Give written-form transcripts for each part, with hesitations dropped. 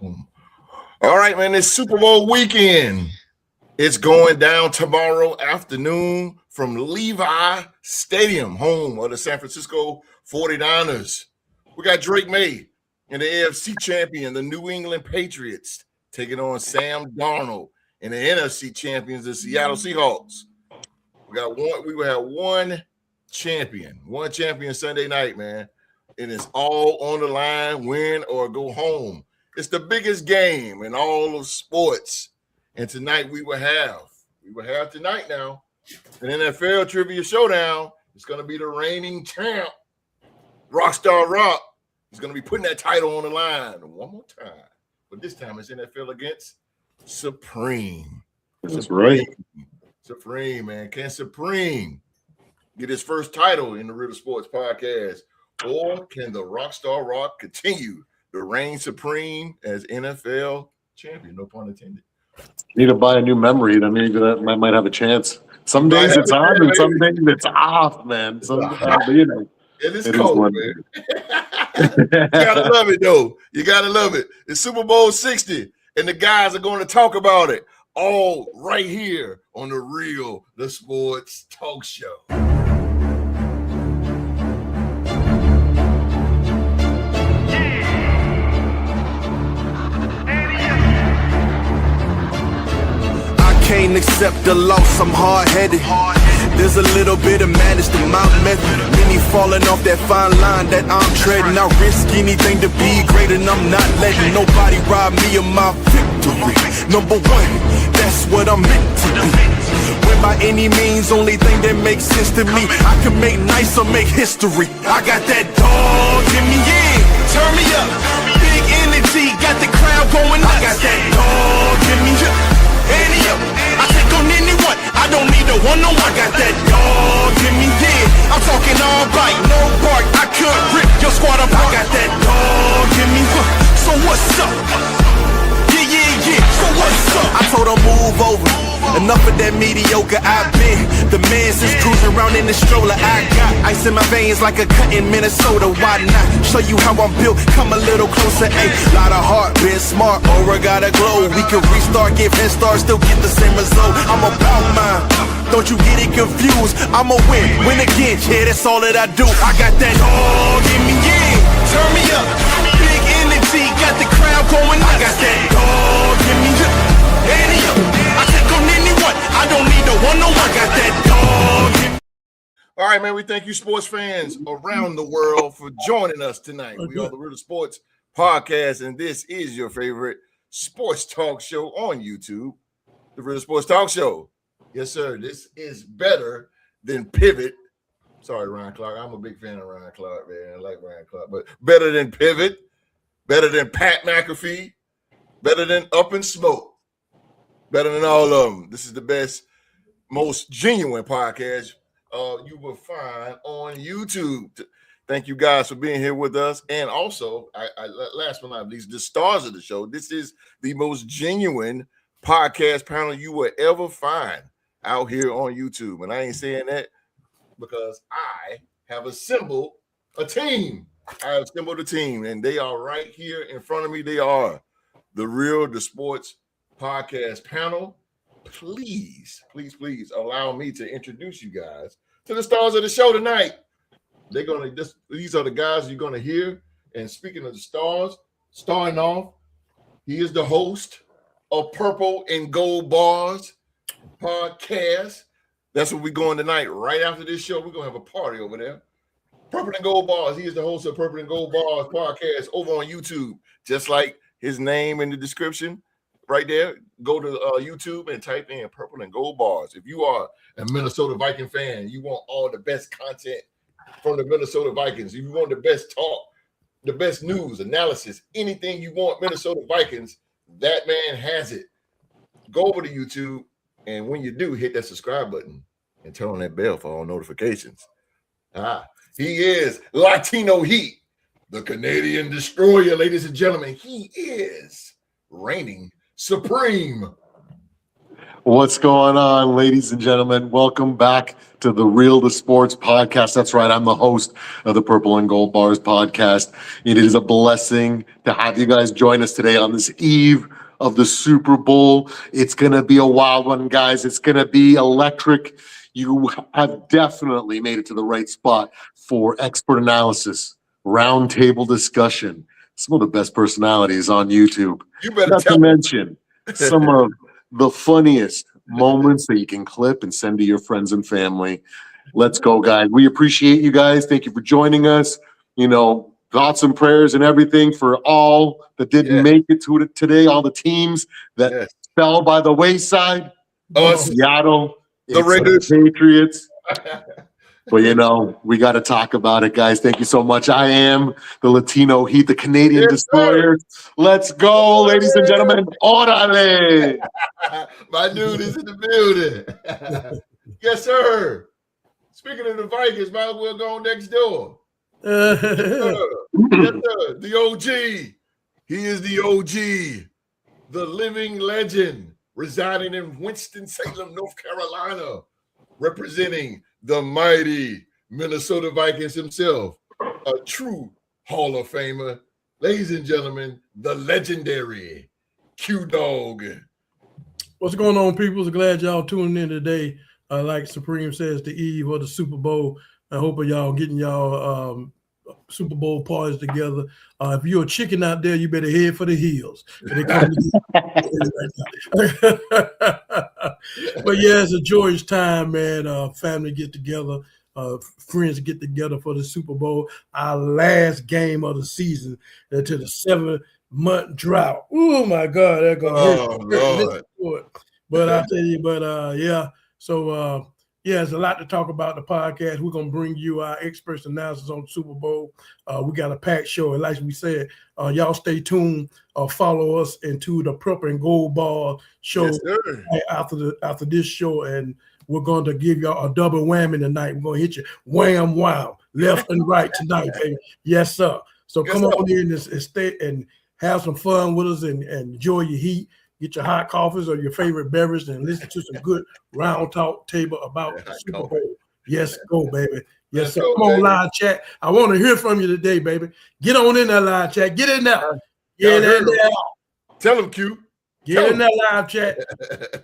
All right, man. It's Super Bowl weekend. It's going down tomorrow afternoon from Levi Stadium, home of the San Francisco 49ers. We got Drake May and the AFC champion, the New England Patriots, taking on Sam Darnold and the NFC champions, the Seattle Seahawks. We will have one champion Sunday night, man. And it's all on the line, win or go home. It's the biggest game in all of sports. And tonight we will have tonight now an NFL Trivia Showdown. It's going to be the reigning champ, Rockstar Rock. He's going to be putting that title on the line one more time. But this time it's NFL against Supreme. That's right. Supreme, man. Can Supreme get his first title in the Real Sports Podcast? Or can the Rockstar Rock continue to reign supreme as NFL champion? No pun intended. Need to buy a new memory. Then maybe that might have a chance. Some days it's on and some days it's off, man. It is cold, man. You gotta love it, though. You gotta love it. It's Super Bowl 60, and the guys are going to talk about it all right here on the Sports Talk Show. Can't accept the loss, I'm hard-headed. There's a little bit of madness to my method. Many falling off that fine line that I'm treading. I risk anything to be great, and I'm not letting nobody rob me of my victory. Number one, that's what I'm meant to be. When by any means, only thing that makes sense to me, I can make nice or make history. I got that dog in me, yeah. Turn me up, big energy, got the crowd going nuts. I got that dog in me, yeah. I take on anyone, I don't need a one-on-one. I got that dog in me, yeah. I'm talking all bite, no bark. I could rip your squad apart. I got that dog in me, so what's up? Yeah, so what's up? I told her move over, enough of that mediocre. I've been the man since cruising around in the stroller. I got ice in my veins like a cut in Minnesota. Why not show you how I'm built? Come a little closer, ayy. Lot of heart, been smart, aura gotta glow. We can restart, give head start, still get the same result. I'm about mine, don't you get it confused. I'ma win again, yeah, that's all that I do. I got that dog in me, yeah. Turn me up, big energy, got the crowd going nuts. I got that dog in me, yeah. I take on anyone, I don't need a one-on-one. I got that dog. All right, man, we thank you sports fans around the world for joining us tonight. We are the Real Sports Podcast, and this is your favorite sports talk show on YouTube, the Real Sports Talk Show. Yes, sir, this is better than Pivot. Sorry, Ryan Clark. I'm a big fan of Ryan Clark, man. I like Ryan Clark, but better than Pivot, better than Pat McAfee, better than Up in Smoke. Better than all of them. This is the best, most genuine podcast you will find on YouTube. Thank you guys for being here with us. And also, last but not least, the stars of the show. This is the most genuine podcast panel you will ever find out here on YouTube. And I ain't saying that because I have assembled a team. I have assembled a team, and they are right here in front of me. They are the Sports Podcast panel. Please allow me to introduce you guys to the stars of the show tonight. These are the guys you're gonna hear. And speaking of the stars, starting off, he is the host of Purple and Gold Bars podcast. That's where we're going tonight. Right after this show, we're gonna have a party over there. Purple and Gold Bars. He is the host of Purple and Gold Bars podcast over on YouTube, just like his name in the description. Right there, go to YouTube and type in Purple and Gold Bars. If you are a Minnesota Viking fan, you want all the best content from the Minnesota Vikings. If you want the best talk, the best news, analysis, anything you want Minnesota Vikings, that man has it. Go over to YouTube, and when you do, hit that subscribe button and turn on that bell for all notifications. He is Latino Heat, the Canadian Destroyer, ladies and gentlemen. He is reigning supreme. What's going on, ladies and gentlemen? Welcome back to the Real to Sports podcast. That's right. I'm the host of the Purple and Gold Bars podcast. It is a blessing to have you guys join us today on this eve of the Super Bowl. It's going to be a wild one, guys. It's going to be electric. You have definitely made it to the right spot for expert analysis, roundtable discussion, some of the best personalities on YouTube. You better Not tell to me. mention some of the funniest moments that you can clip and send to your friends and family. Let's go, guys. We appreciate you guys. Thank you for joining us. You know, thoughts and prayers and everything for all that didn't make it to it today, all the teams that fell by the wayside. Us, Seattle, the Raiders, Patriots. But, you know, we got to talk about it, guys. Thank you so much. I am the Latino Heat, the Canadian Destroyer. Let's go, ladies and gentlemen. Orale! My dude is in the building. Yes, sir. Speaking of the Vikings, might as well go next door. Yes, sir. The OG. He is the OG, the living legend, residing in Winston-Salem, North Carolina, representing the mighty Minnesota Vikings himself, a true Hall of Famer. Ladies and gentlemen, the legendary Q-Dog. What's going on, people? Glad y'all tuning in today. Like Supreme says, the eve of the Super Bowl. I hope y'all getting y'all Super Bowl parties together. If you're a chicken out there, you better head for the hills. But yeah, it's a joyous time, man. Family get together, friends get together for the Super Bowl. Our last game of the season to the 7-month drought. Oh my God, that's gonna hurt. But I tell you, yeah. So yeah, there's a lot to talk about the podcast. We're gonna bring you our experts analysis on the Super Bowl. We got a packed show, and like we said, y'all stay tuned. Follow us into the Purple and Gold Ball show after this show, and we're going to give y'all a double whammy tonight. We're gonna hit you wham wow left and right tonight, baby. Yes, sir. So come on in and stay and have some fun with us and enjoy your heat. Get your hot coffees or your favorite beverage and listen to some good round talk table about the Super Bowl. Yes, go, baby. Yes, sir. Come on, live chat. I want to hear from you today, baby. Get on in that live chat. Get in there. Get in there. Tell them, Q. Get in that live chat.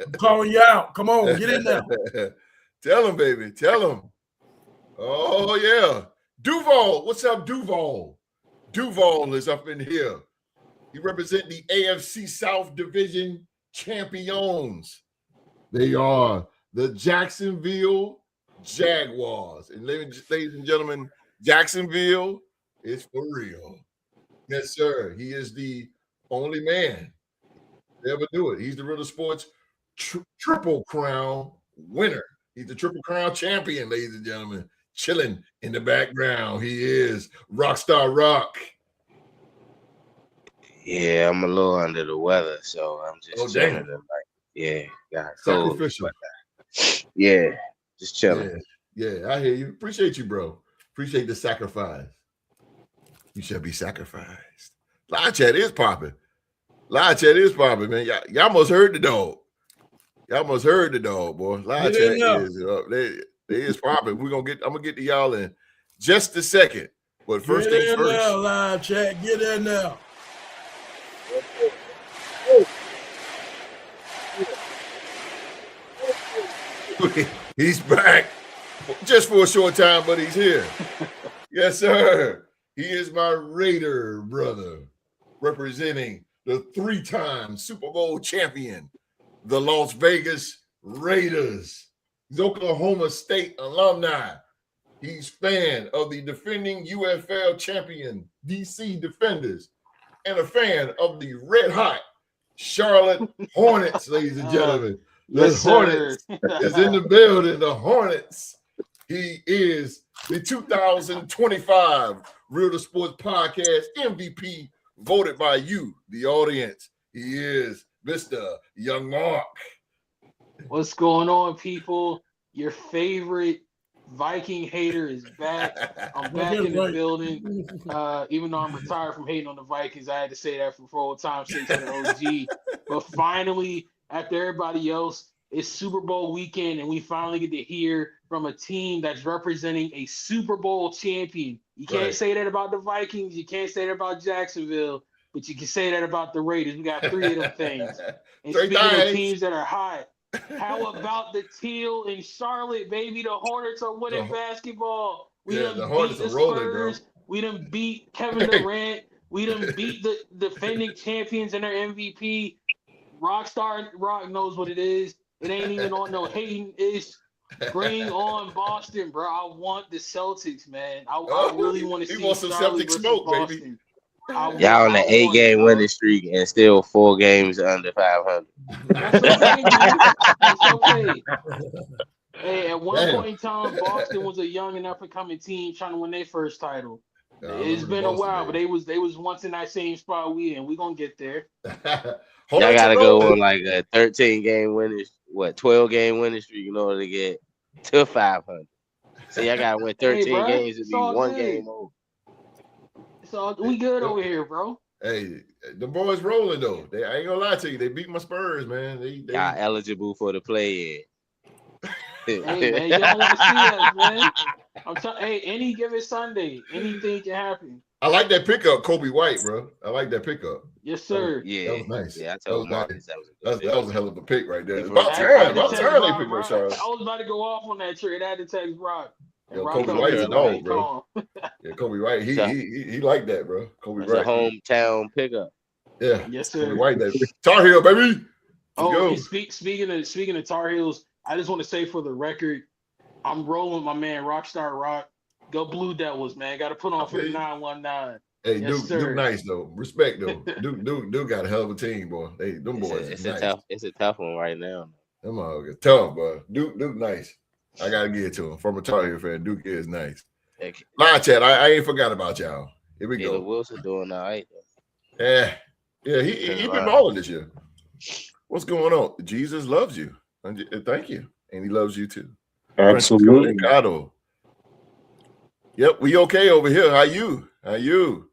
I'm calling you out. Come on, get in there. Tell them, baby. Tell them. Oh, yeah. Duval. What's up, Duval? Duval is up in here. He represents the AFC South Division champions. They are the Jacksonville Jaguars. And ladies and gentlemen, Jacksonville is for real. Yes, sir. He is the only man to ever do it. He's the Real Sports Triple Crown winner. He's the Triple Crown champion, ladies and gentlemen. Chilling in the background. He is Rockstar Rock. Yeah, I'm a little under the weather, so I'm just chilling. Got cold. Yeah, just chilling. Yeah, I hear you. Appreciate you, bro. Appreciate the sacrifice. You shall be sacrificed. Live chat is popping. Man. Y'all must heard the dog. Y'all must heard the dog, boy. Live chat is up. They is popping. I'm gonna get to y'all in just a second. But first things first. Now, live chat. Get in now. He's back just for a short time, but he's here. Yes, sir. He is my Raider brother, representing the 3-time Super Bowl champion, the Las Vegas Raiders. He's Oklahoma State alumni. He's fan of the defending UFL champion DC Defenders and a fan of the red hot Charlotte Hornets, ladies and gentlemen. The Hornets is in the building. The Hornets. He is the 2025 Real to Sports Podcast MVP, voted by you, the audience. He is Mr. Young Mark. What's going on, people? Your favorite Viking hater is back. I'm back in the building. Even though I'm retired from hating on the Vikings, I had to say that for old time's sake to the OG. But finally, after everybody else It's Super Bowl weekend, and we finally get to hear from a team that's representing a Super Bowl champion. You can't say that about the Vikings. You can't say that about Jacksonville, but you can say that about the Raiders. We got 3 of them things. And speaking of teams that are hot, how about the Teal in Charlotte, baby? The Hornets are winning basketball. We done beat the Spurs. We done beat Kevin Durant. We done beat the defending champions and their MVP. Rockstar Rock knows what it is. It ain't even on no hating ish. Bring on Boston, bro. I want the Celtics, man. I really want to see. He wants some Celtic smoke, Boston. baby. Y'all on the 8-game winning streak and still 4 games under 500. That's okay, man. That's okay. Hey, at one point in time, Boston was a young and up and coming team trying to win their first title. It's been a while, but they was once in that same spot we in. We gonna get there. Y'all gotta go on like a 13-game winning, 12-game winning streak in order to get to 500. So y'all gotta win 13 games to be 1 game over. So we good over here, bro. Hey, the boys rolling though. I ain't gonna lie to you. They beat my Spurs, man. Y'all eligible for the play-in. Hey man, y'all want to see us, man. I'm telling. Hey, any given Sunday, anything can happen. I like that pickup, Kobe White, bro. I like that pickup. Yes, sir. Yeah, that was nice. Yeah, I told Marcus that was a hell of a pick right there. About turn they picked up Charlotte. I was about to go off on that trade. I had to text Rock. Yo, Kobe White's a dog, bro. Yeah, Kobe White, he liked that, bro. Kobe White, a hometown pickup. Yeah, yes, sir. Kobe White, that Tar Heel, baby. Speaking of Tar Heels, I just want to say for the record, I'm rolling my man Rockstar Rock. Go Blue Devils, man. Got to put on for the 919. Hey, yes, Duke nice though. Respect though. Duke got a hell of a team, boy. Them boys. It's nice. It's a tough one right now. Them all get tough, boy. Duke nice. I gotta give it to him. From a Tar Heel fan, Duke is nice. Live chat, I ain't forgot about y'all. Here we go. Wilson doing all right. Yeah, he been balling this year. What's going on? Jesus loves you. Thank you, and he loves you too. Absolutely. Yep, we okay over here. How you?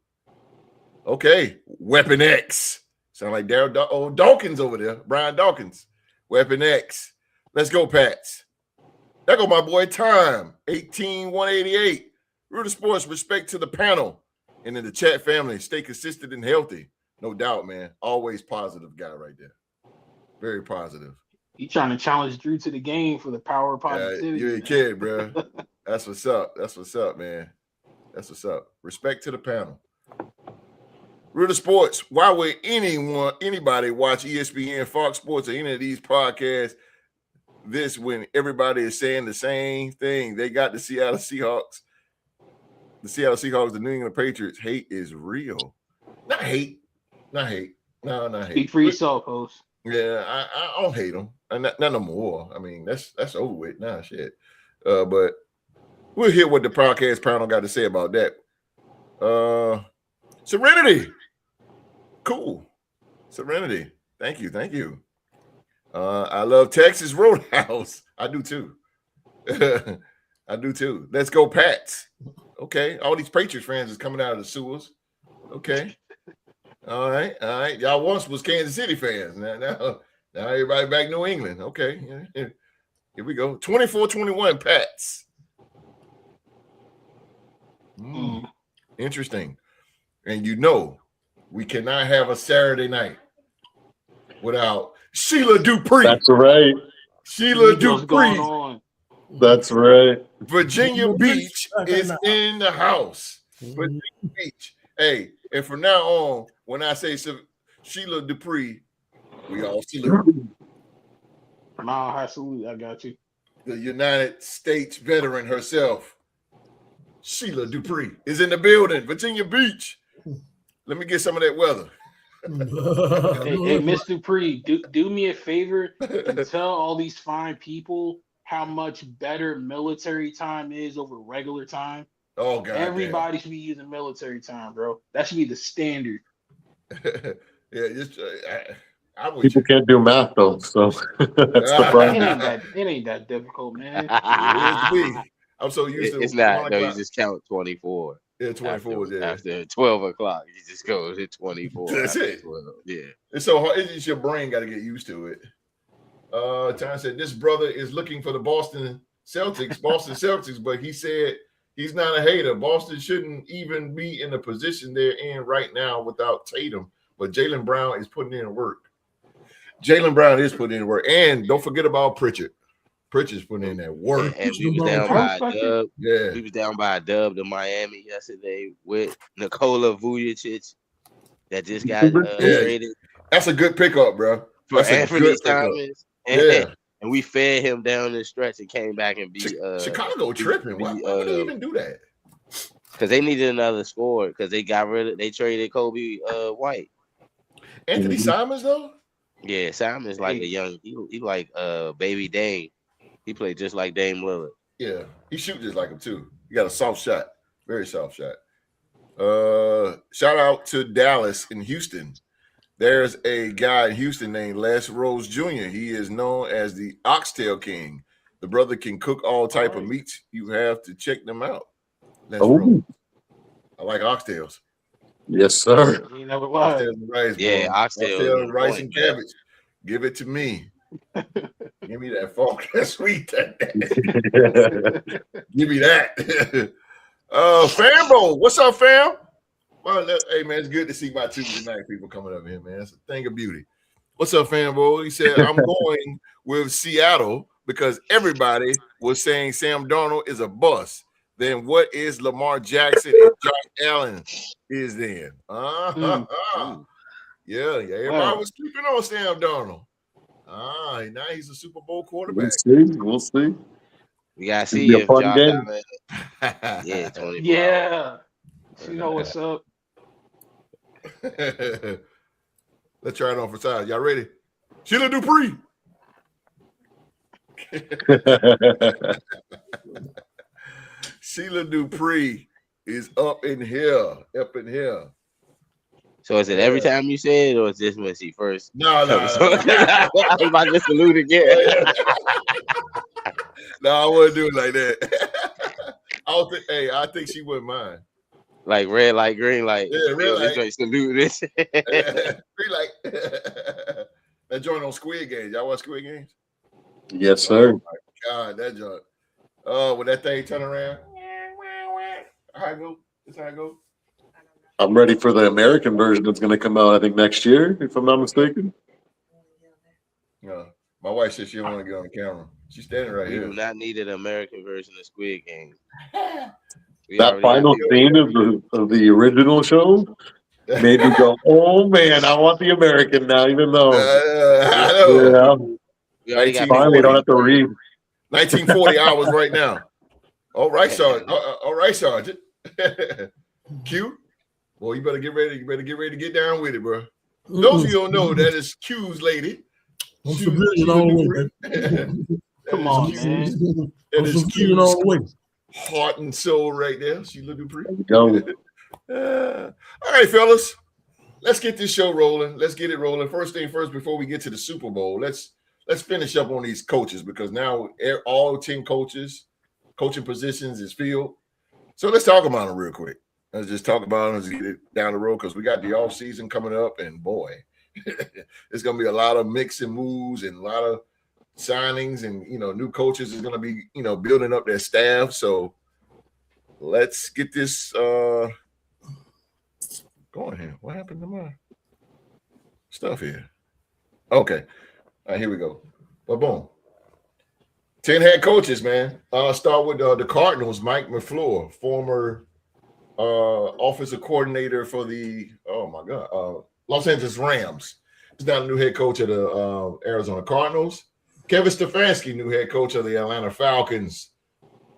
Okay, Weapon X. Sound like Daryl Dawkins over there. Brian Dawkins. Weapon X. Let's go, Pats. There go my boy Time. 18188. Rooter Sports, respect to the panel. And in the chat family, stay consistent and healthy. No doubt, man. Always positive guy right there. Very positive. You trying to challenge Drew to the game for the power of positivity. You ain't kidding, bro. That's what's up. That's what's up, man. That's what's up. Respect to the panel. Rooter Sports, why would anybody watch ESPN, Fox Sports, or any of these podcasts this when everybody is saying the same thing? They got the Seattle Seahawks. The Seattle Seahawks, the New England Patriots. Hate is real. Not hate. No, not hate. Speak for yourself, host. Yeah, I don't hate them. Not no more. I mean, that's over with now. Shit. But we'll hear what the podcast panel got to say about that. Serenity. Cool. Serenity. Thank you. I love Texas Roadhouse. I do too. Let's go, Pats. Okay. All these Patriots fans is coming out of the sewers. Okay. All right. Y'all once was Kansas City fans. Now everybody back New England. Okay. Here we go. 24-21 Pats. Interesting. And we cannot have a Saturday night without Sheila Dupree. That's right. Sheila Dupree. That's right. Virginia Beach is in the house. Virginia Beach. Hey, and from now on, when I say Sheila Dupree, we all salute. No, absolutely. I got you. The United States veteran herself, Sheila Dupree, is in the building. Virginia Beach. Let me get some of that weather. Hey, Miss Dupree, do me a favor and tell all these fine people how much better military time is over regular time. Oh, God. Everybody should be using military time, bro. That should be the standard. People can't do math, though, so that's the problem. It ain't that difficult, man. I'm so used to it. It's not. No, you just count 24. Yeah, 24. After 12 o'clock, you just go to 24. That's it. 12. Yeah. It's so hard. It's just your brain got to get used to it. Time said this brother is looking for the Boston Celtics, but he said he's not a hater. Boston shouldn't even be in the position they're in right now without Tatum. But Jaylen Brown is putting in work. Jaylen Brown is putting in work. And don't forget about Pritchard. Pritchard's putting in that work. And we was down by a dub. Yeah. We was down by a dub to Miami yesterday with Nikola Vucevic that just got traded. That's a good pickup, bro. For Anthony Simons. And we fed him down the stretch and came back and beat Chicago tripping. Why would they even do that? Because they needed another scorer because they traded Kobe White. Anthony Simons though? Yeah, Simons like a young he like baby Dame. He played just like Dame Lillard. Yeah, he shoot just like him too. He got a soft shot, very soft shot. Shout out to Dallas in Houston. There's a guy in Houston named Les Rose Jr. He is known as the Oxtail King. The brother can cook all type of meats. You have to check them out. Les Rose. I like oxtails. Yes, sir. You know what was? Oxtails and rice, oxtails, rice and cabbage. Give it to me. Give me that fork. That's sweet. Give me that. Fambo, what's up, fam? Well, hey man, it's good to see my Tuesday night people coming up here, man. It's a thing of beauty. What's up, Fambo? He said, I'm going with Seattle because everybody was saying Sam Darnold is a bust. Then what is Lamar Jackson and Josh Allen is then? Yeah, everybody was sleeping on Sam Darnold. Now he's a Super Bowl quarterback. We'll see. We gotta see if Josh Allen. Yeah, Tony. Yeah. You know what's up. Let's try it on for size. Y'all ready? Sheila Dupree. Sheila Dupree is up in here. So is it every time you say it, or is this when she first? No. I was about to salute again. No, I wouldn't do it like that. I think she wouldn't mind. Like red light, green light. Yeah, red light. Salute this. Green light. That joint on Squid Games. Y'all watch Squid Games? Yes, sir. Oh my God, that joint. When that thing turn around. How it go? That's how it go. I'm ready for the American version that's going to come out, I think, next year, if I'm not mistaken. Yeah. My wife said she don't want to get on the camera. She's standing right here. We do not need an American version of Squid Game. That final scene of the original show made me go, oh, man, I want the American now, even though. I know. Yeah. Finally, don't have to read. 1940 hours right now. All right, Sergeant. All right, Sergeant. Q. Well, you better get ready. You better get ready to get down with it, bro. Those of you don't know, that is Q's lady. I'm civilian all the way. Come on, man. That is Q's all the way. Heart and soul right there. Sheila Dupree. Go. All right, fellas. Let's get this show rolling. Let's get it rolling. First thing first, before we get to the Super Bowl, let's finish up on these coaches because now all 10 coaching positions is filled. So let's talk about them real quick. Let's just talk about them. Let's get it down the road because we got the off season coming up, and boy, it's going to be a lot of mix and moves and a lot of signings, and new coaches is going to be building up their staff. So let's get this going here. What happened to my stuff here? Okay, all right, here we go. But boom, 10 head coaches, man. Start with the Cardinals. Mike McClure, former offensive coordinator for the Los Angeles Rams. He's now the new head coach of the Arizona Cardinals. Kevin Stefanski, new head coach of the Atlanta Falcons.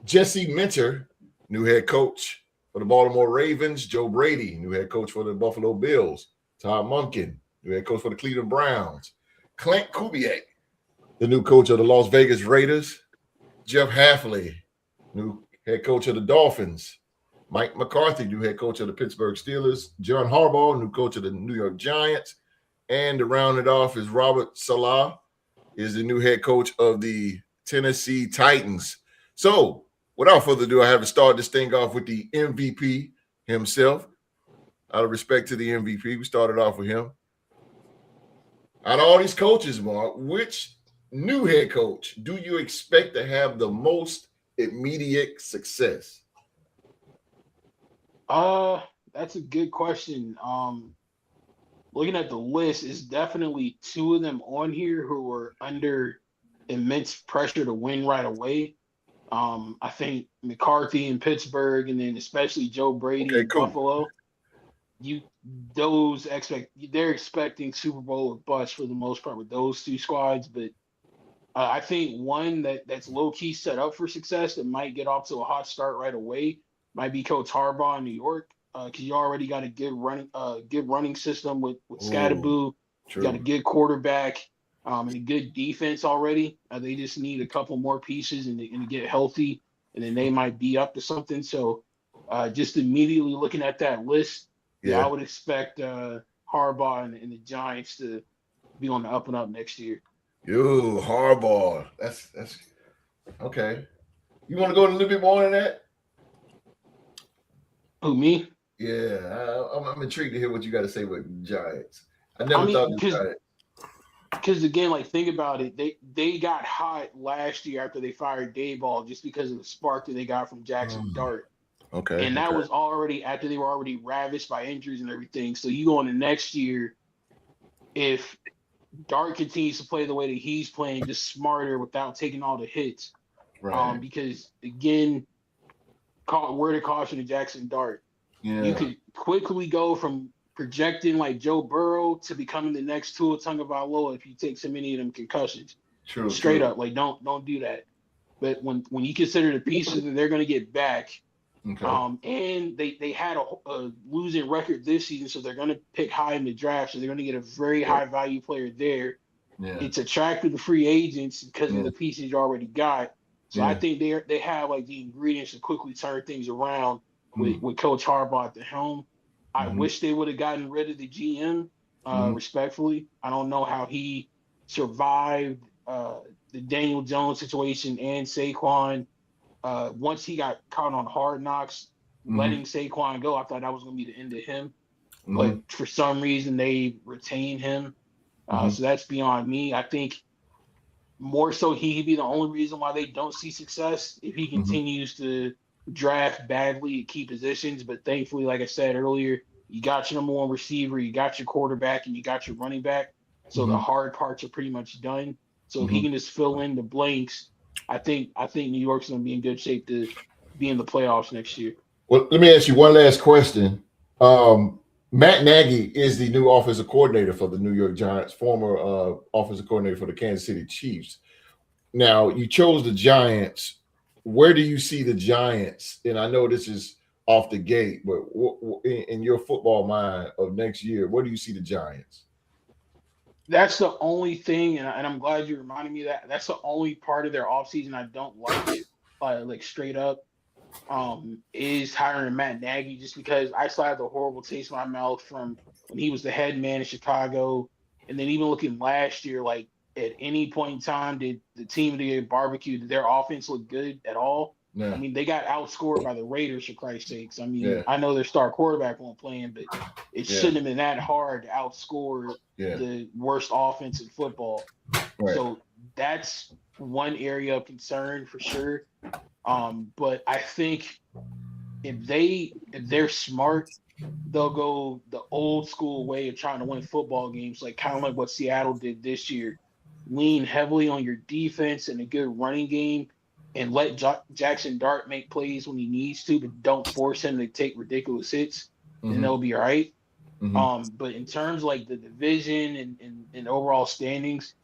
Jesse Minter, new head coach for the Baltimore Ravens. Joe Brady, new head coach for the Buffalo Bills. Todd Monken, new head coach for the Cleveland Browns. Clint Kubiak, the new coach of the Las Vegas Raiders. Jeff Hafley, new head coach of the Dolphins. Mike McCarthy, new head coach of the Pittsburgh Steelers. John Harbaugh, new coach of the New York Giants. And to round it off is Robert Saleh, is the new head coach of the Tennessee Titans. So, without further ado, I have to start this thing off with the MVP himself. Out of respect to the MVP, we started off with him. Out of all these coaches, Mark, which new head coach, do you expect to have the most immediate success? That's a good question. Looking at the list, it's definitely two of them on here who were under immense pressure to win right away. I think McCarthy in Pittsburgh, and then especially Joe Brady in Buffalo. They're expecting Super Bowl or bust for the most part with those two squads, but I think one that's low key set up for success that might get off to a hot start right away might be Coach Harbaugh in New York, because you already got a good running system with Scadaboo. You got a good quarterback and a good defense already. They just need a couple more pieces and to get healthy, and then they might be up to something. So just immediately looking at that list, I would expect Harbaugh and the Giants to be on the up and up next year. Yo, Harbaugh. That's okay. You want to go a little bit more than that? Who, me? Yeah, I'm intrigued to hear what you got to say with Giants. I never thought the Giants. Because again, like, think about it. They got hot last year after they fired Dayball just because of the spark that they got from Jackson Dart. Okay. And that was already after they were already ravished by injuries and everything. So you go into next year, if Dart continues to play the way that he's playing, just smarter without taking all the hits. Right. Because again, word of caution to Jackson Dart. Yeah. You could quickly go from projecting like Joe Burrow to becoming the next Tua Tagovailoa if you take so many of them concussions. Straight up, like don't do that. But when you consider the pieces that they're going to get back, and they had a losing record this season, so they're going to pick high in the draft, so they're going to get a very high value player there. Yeah. It's attractive to free agents because of the pieces you already got. So I think they have like the ingredients to quickly turn things around with Coach Harbaugh at the helm. I wish they would have gotten rid of the GM, respectfully. I don't know how he survived the Daniel Jones situation and Saquon. Once he got caught on Hard Knocks, letting Saquon go, I thought that was going to be the end of him. But for some reason, they retained him. So that's beyond me. I think more so he'd be the only reason why they don't see success if he continues to draft badly at key positions. But thankfully, like I said earlier, you got your number one receiver, you got your quarterback, and you got your running back. So the hard parts are pretty much done. So if he can just fill in the blanks, I think New York's going to be in good shape to be in the playoffs next year. Well, let me ask you one last question. Matt Nagy is the new offensive coordinator for the New York Giants, former offensive coordinator for the Kansas City Chiefs. Now, you chose the Giants. Where do you see the Giants? And I know this is off the gate, but in your football mind of next year, where do you see the Giants? That's the only thing, and I'm glad you reminded me of that. That's the only part of their offseason I don't like straight up, is hiring Matt Nagy, just because I still have the horrible taste in my mouth from when he was the head man in Chicago. And then even looking last year, like at any point in time, did the team that get barbecued, did their offense look good at all? Yeah. I mean, they got outscored by the Raiders, for Christ's sakes. I mean, I know their star quarterback won't play in, but it shouldn't have been that hard to outscore the worst offense in football. Right. So that's one area of concern for sure. But I think if they're smart, they'll go the old school way of trying to win football games, like kind of like what Seattle did this year. Lean heavily on your defense and a good running game, and let Jackson Dart make plays when he needs to, but don't force him to take ridiculous hits, and they'll be all right. But in terms of like the division and overall standings,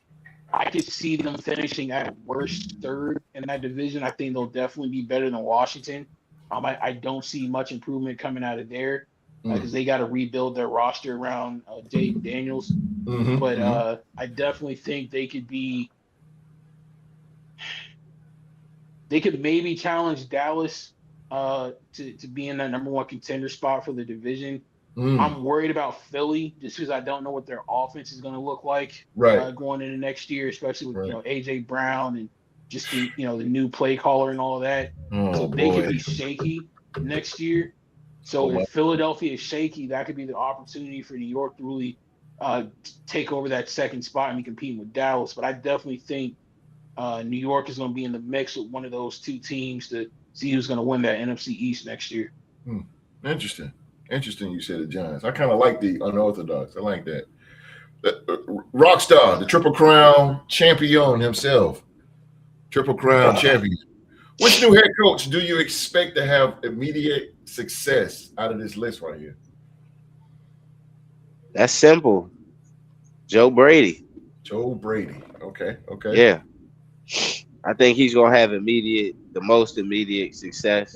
I could see them finishing at worst third in that division. I think they'll definitely be better than Washington. I don't see much improvement coming out of there because they got to rebuild their roster around Jay Daniels. But I definitely think they could maybe challenge Dallas to be in that number one contender spot for the division. I'm worried about Philly just because I don't know what their offense is going to look like going into next year, especially with AJ Brown and just the new play caller and all of that. So they could be shaky next year. So if Philadelphia is shaky, that could be the opportunity for New York to really take over that second spot and be competing with Dallas. But I definitely think New York is going to be in the mix with one of those two teams to see who's going to win that NFC East next year. Interesting. You said the Giants. I kind of like the unorthodox. I like that. Rockstar, the Triple Crown champion himself. Triple Crown champion. Which new head coach do you expect to have immediate success out of this list right here? That's simple. Joe Brady. Okay. Yeah. I think he's gonna have the most immediate success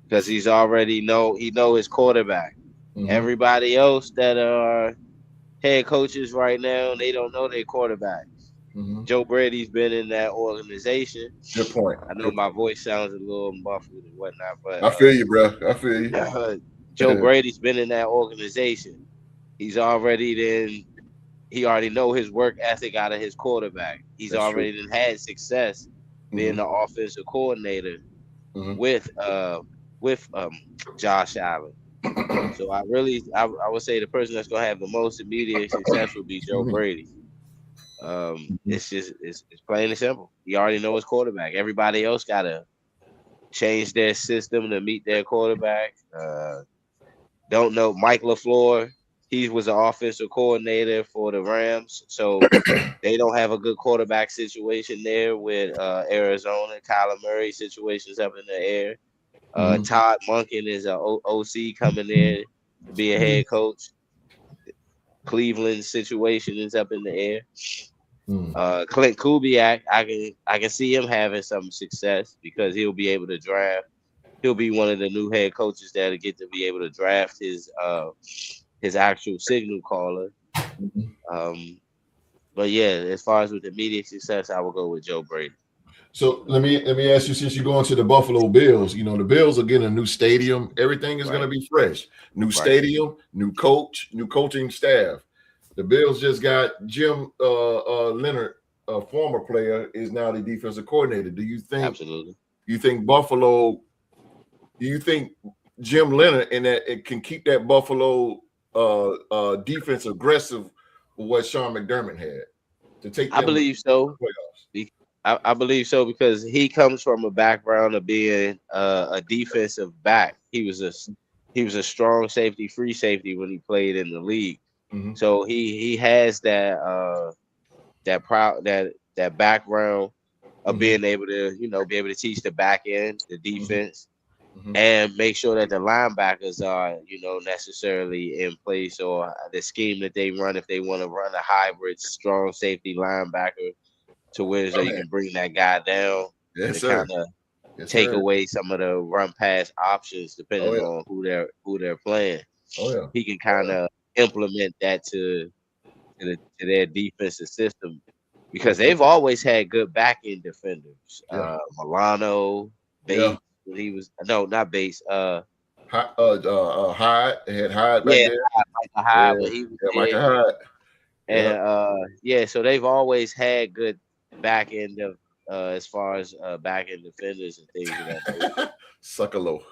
because he know his quarterback. Mm-hmm. Everybody else that are head coaches right now, they don't know their quarterbacks. Mm-hmm. Joe Brady's been in that organization. Good point. I know my voice sounds a little muffled and whatnot, but I feel you, bro. I feel you. Joe Brady's been in that organization. He already know his work ethic out of his quarterback. He's That's already had success being the offensive coordinator with Josh Allen. So I would say the person that's gonna have the most immediate success will be Joe Brady. It's plain and simple. He already knows his quarterback. Everybody else gotta change their system to meet their quarterback. Don't know Mike LaFleur. He was an offensive coordinator for the Rams, so they don't have a good quarterback situation there with Arizona. Kyler Murray situations up in the air. Todd Monken is an OC coming in to be a head coach. Cleveland situation is up in the air. Clint Kubiak, I can see him having some success because he'll be able to draft. He'll be one of the new head coaches that'll get to be able to draft his actual signal caller. But yeah, as far as with immediate success, I will go with Joe Brady. So let me ask you, since you're going to the Buffalo Bills, the Bills are getting a new stadium. Everything is going to be fresh. New stadium, new coach, new coaching staff. The Bills just got Jim Leonard, a former player, is now the defensive coordinator. Do you think? Absolutely. You think Buffalo? Do you think Jim Leonard and that it can keep that Buffalo defense aggressive with what Sean McDermott had to take? I believe so. I believe so because he comes from a background of being a defensive back. He was a strong safety, free safety when he played in the league. So he has that background of being able to teach the back end, the defense, and make sure that the linebackers are necessarily in place, or the scheme that they run if they want to run a hybrid strong safety linebacker to where so you can bring that guy down and kind of take away some of the run pass options depending on who they're playing. He can kind of implement that to their defensive system because they've always had good back end defenders. Milano, Bates, he was not Bates. Hyde. They had Hyde back there. Micah Hyde, but he was Micah Hyde. And so they've always had good back end of as far as back end defenders and things of that. Suckalo.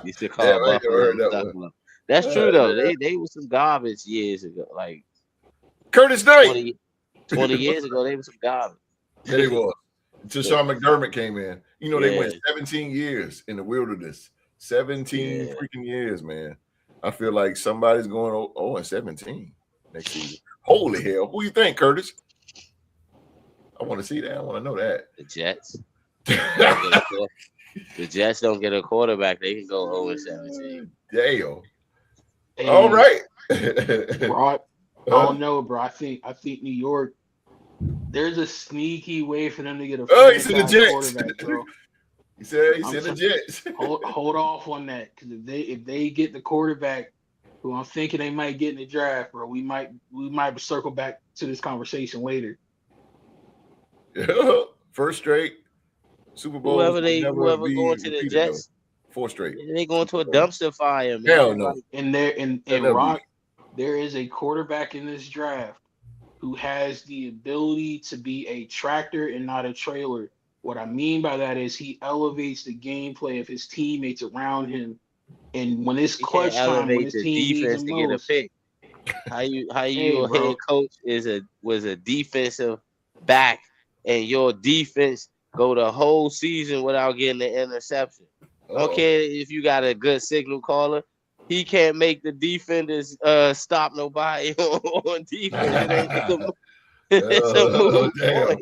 Used to call Buffalo Suckalo. That's true though. They were some garbage years ago. Like Curtis Knight. 20 years ago, they were some garbage. They was. Until Sean McDermott came in. They went 17 years in the wilderness. 17 freaking years, man. I feel like somebody's going 0-17 next season. Holy hell. Who you think, Curtis? I want to see that. I want to know that. The Jets. The Jets don't get a quarterback. They can go 0-17. Damn. All right. Bro, I don't know, bro. I think New York, there's a sneaky way for them to get a he said the Jets. Quarterback, bro. He said the Jets. Hold off on that, because if they get the quarterback who I'm thinking they might get in the draft, bro, we might circle back to this conversation later. First straight Super Bowl. Whoever going to the Jets, 4 straight. They going to a dumpster fire, man. Hell no. In Rock, there is a quarterback in this draft who has the ability to be a tractor and not a trailer. What I mean by that is he elevates the gameplay of his teammates around him And when it's He can't clutch time, when elevate his the team needs defense him to get a most, pick. How you hey, your bro. head coach was a defensive back, and your defense go the whole season without getting an interception. I don't care if you got a good signal caller. He can't make the defenders stop nobody on defense. It's a moot Damn. point.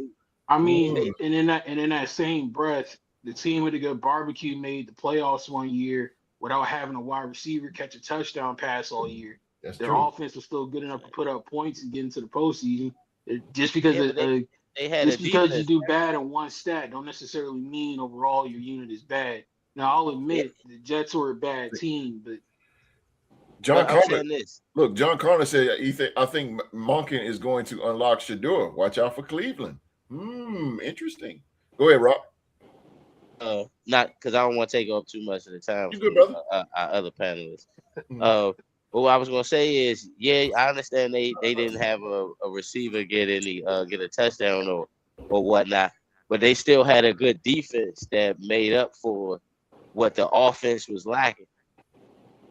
I mean, Ooh. and in that same breath, the team with a good barbecue made the playoffs one year without having a wide receiver catch a touchdown pass all year. That's Their true. offense was still good enough to put up points and get into the postseason. Just because Yeah, but they had a just because you defense. do bad in one stat don't necessarily mean overall your unit is bad. Now I'll admit the Jets were a bad team, but John I'm Connor. saying this. Look, John Connor said, I think Monken is going to unlock Shador. Watch out for Cleveland. Interesting. Go ahead, Rob. Not because I don't want to take up too much of the time. You good, brother? Our other panelists. But what I was gonna say is, yeah, I understand they didn't have a receiver get a touchdown or whatnot, but they still had a good defense that made up for what the offense was lacking.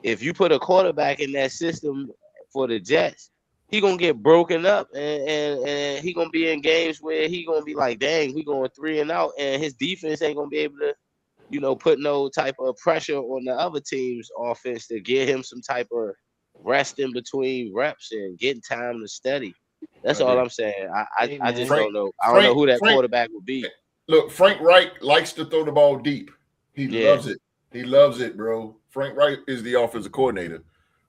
If you put a quarterback in that system for the Jets, he gonna get broken up and he gonna be in games where he gonna be like, dang, we going 3-0, and his defense ain't gonna be able to, put no type of pressure on the other team's offense to give him some type of rest in between reps and getting time to study. That's all I'm saying. I just don't know. I don't know who that quarterback will be. Look, Frank Reich likes to throw the ball deep. He loves it. He loves it, bro. Frank Reich is the offensive coordinator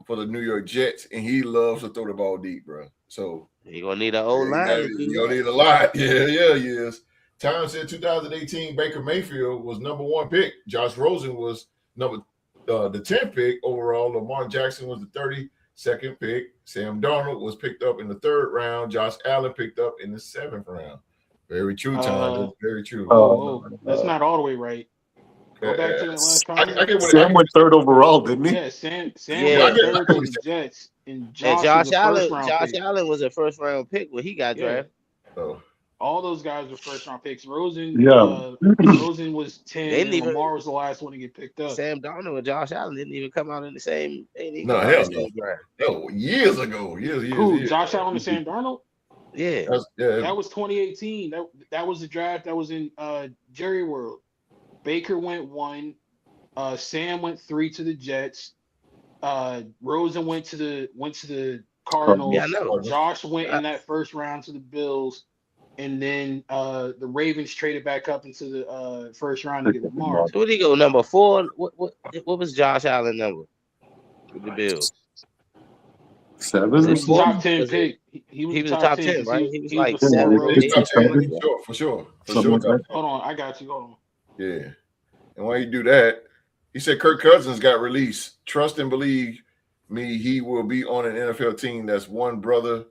for the New York Jets, and he loves to throw the ball deep, bro. So you're gonna need an old line. You're gonna need a lot. Yeah, he is. Tom said 2018 Baker Mayfield was number 1 pick. Josh Rosen was the 10th pick overall. Lamar Jackson was the 32nd pick. Sam Darnold was picked up in the 3rd round. Josh Allen picked up in the 7th round. Very true, Tom. Very true. That's not all the way right. Go back to that last comment. Sam went 3rd overall, didn't he? Yeah, Sam went 3rd to the Jets, and Josh Allen was a 1st round pick when he got drafted. All those guys were 1st round picks. Rosen was 10. And Lamar was the last one to get picked up. Sam Darnold and Josh Allen didn't even come out in the same. No, years ago. Years. Josh Allen and Sam Darnold? Yeah. That was 2018. That was the draft that was in Jerry World. Baker went 1. Sam went 3 to the Jets. Rosen went to the Cardinals. Yeah, I know. Josh went in that 1st round to the Bills, and then the Ravens traded back up into the 1st round to get Lamar. So where did he go? Number 4? What was Josh Allen number with the Bills? 7. He was the top 10 pick. He was the top 10, right? He was like 7 or 8. For sure. Hold on, I got you. Hold on. Yeah. And while you do that, he said Kirk Cousins got released. Trust and believe me, he will be on an NFL team that's one brother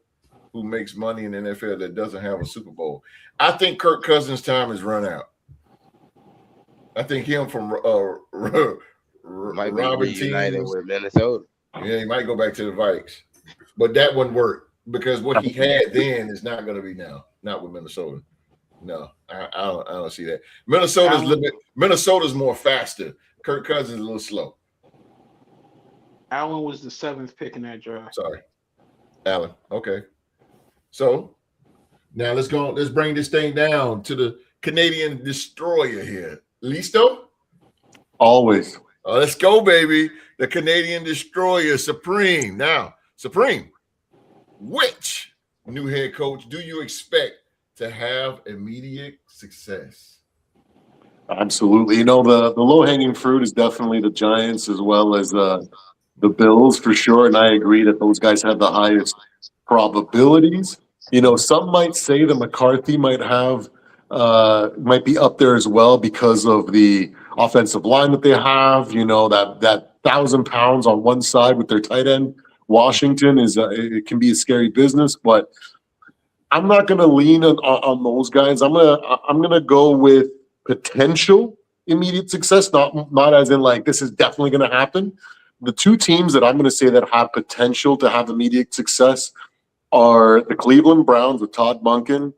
who makes money in the NFL that doesn't have a Super Bowl. I think Kirk Cousins' time is run out. I think him from might be Robin reunited teams with Minnesota. Yeah, he might go back to the Vikes. But that wouldn't work because what he had then is not going to be now. Not with Minnesota. No, I don't see that. Minnesota's more faster. Kirk Cousins is a little slow. Allen was the 7th pick in that draft. Sorry, Allen. Okay, so now let's go. Let's bring this thing down to the Canadian destroyer here. Listo? Always. Let's go, baby. The Canadian destroyer, Supreme. Now, Supreme, which new head coach do you expect to have immediate success? Absolutely. The low-hanging fruit is definitely the Giants as well as the Bills for sure. And I agree that those guys have the highest probabilities. Some might say that McCarthy might be up there as well because of the offensive line that they have. That 1,000 pounds on one side with their tight end. Washington it can be a scary business, but I'm not going to lean on those guys. I'm gonna go with potential immediate success, not as in like this is definitely going to happen. The 2 teams that I'm going to say that have potential to have immediate success are the Cleveland Browns with Todd Monken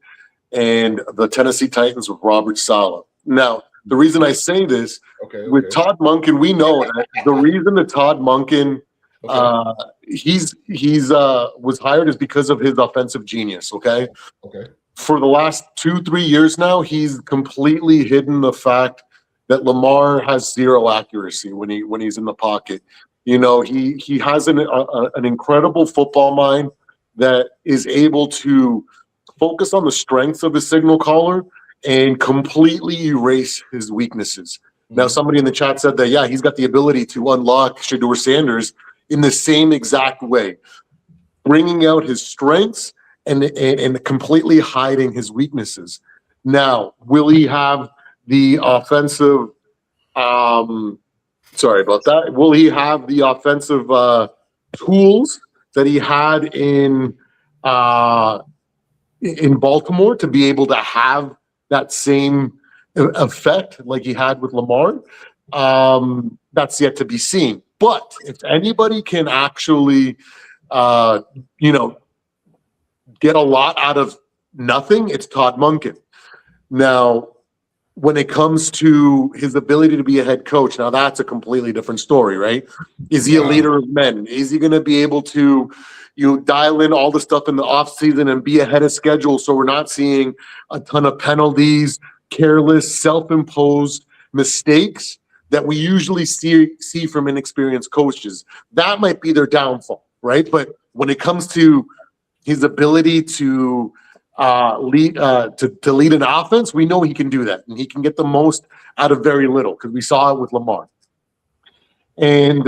and the Tennessee Titans with Robert Saleh. Now, The reason I say this, with Todd Monken, we know that the reason that Todd Monken he's was hired is because of his offensive genius. Okay. For the last 2-3 years now, he's completely hidden the fact that Lamar has zero accuracy when he's in the pocket. You know, he has an incredible football mind that is able to focus on the strengths of the signal caller and completely erase his weaknesses. Now, somebody in the chat said that, yeah, he's got the ability to unlock Shedeur Sanders in the same exact way, bringing out his strengths and completely hiding his weaknesses. Now, will he have the offensive sorry about that. Will he have the offensive tools that he had in Baltimore to be able to have that same effect like he had with Lamar? That's yet to be seen. But if anybody can actually, get a lot out of nothing, it's Todd Monken. Now, when it comes to his ability to be a head coach, now that's a completely different story, right? Is he a leader of men? Is he going to be able to, dial in all the stuff in the offseason and be ahead of schedule so we're not seeing a ton of penalties, careless, self-imposed mistakes that we usually see from inexperienced coaches? That might be their downfall, right? But when it comes to his ability to lead an offense, we know he can do that, and he can get the most out of very little because we saw it with Lamar. And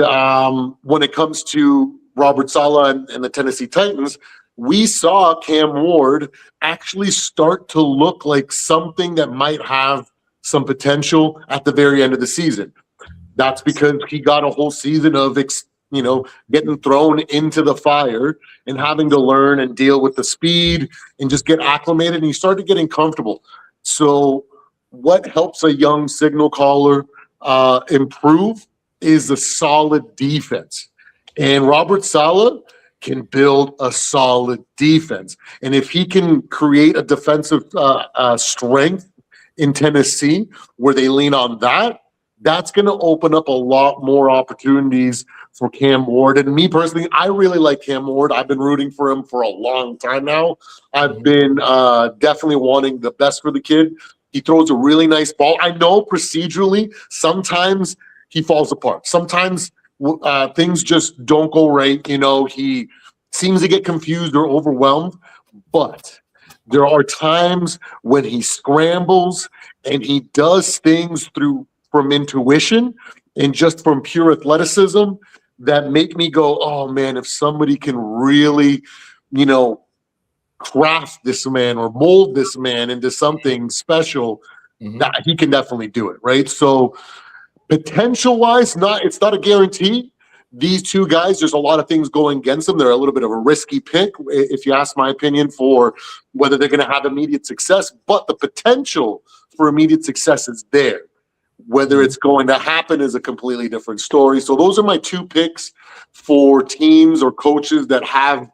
when it comes to Robert Saleh and the Tennessee Titans, we saw Cam Ward actually start to look like something that might have some potential at the very end of the season. That's because he got a whole season of getting thrown into the fire and having to learn and deal with the speed and just get acclimated, and he started getting comfortable. So what helps a young signal caller improve is a solid defense. And Robert Saleh can build a solid defense. And if he can create a defensive strength in Tennessee where they lean on that, that's going to open up a lot more opportunities for Cam Ward. And me personally, I really like Cam Ward. I've been rooting for him for a long time now. I've been definitely wanting the best for the kid. He throws a really nice ball. I know procedurally, sometimes he falls apart. Sometimes things just don't go right. He seems to get confused or overwhelmed. But there are times when he scrambles and he does things from intuition and just from pure athleticism that make me go, oh man, if somebody can really, craft this man or mold this man into something special, that he can definitely do it, right? So potential wise, it's not a guarantee. These two guys, there's a lot of things going against them. They're a little bit of a risky pick, if you ask my opinion, for whether they're going to have immediate success, but the potential for immediate success is there. Whether it's going to happen is a completely different story. So those are my two picks for teams or coaches that have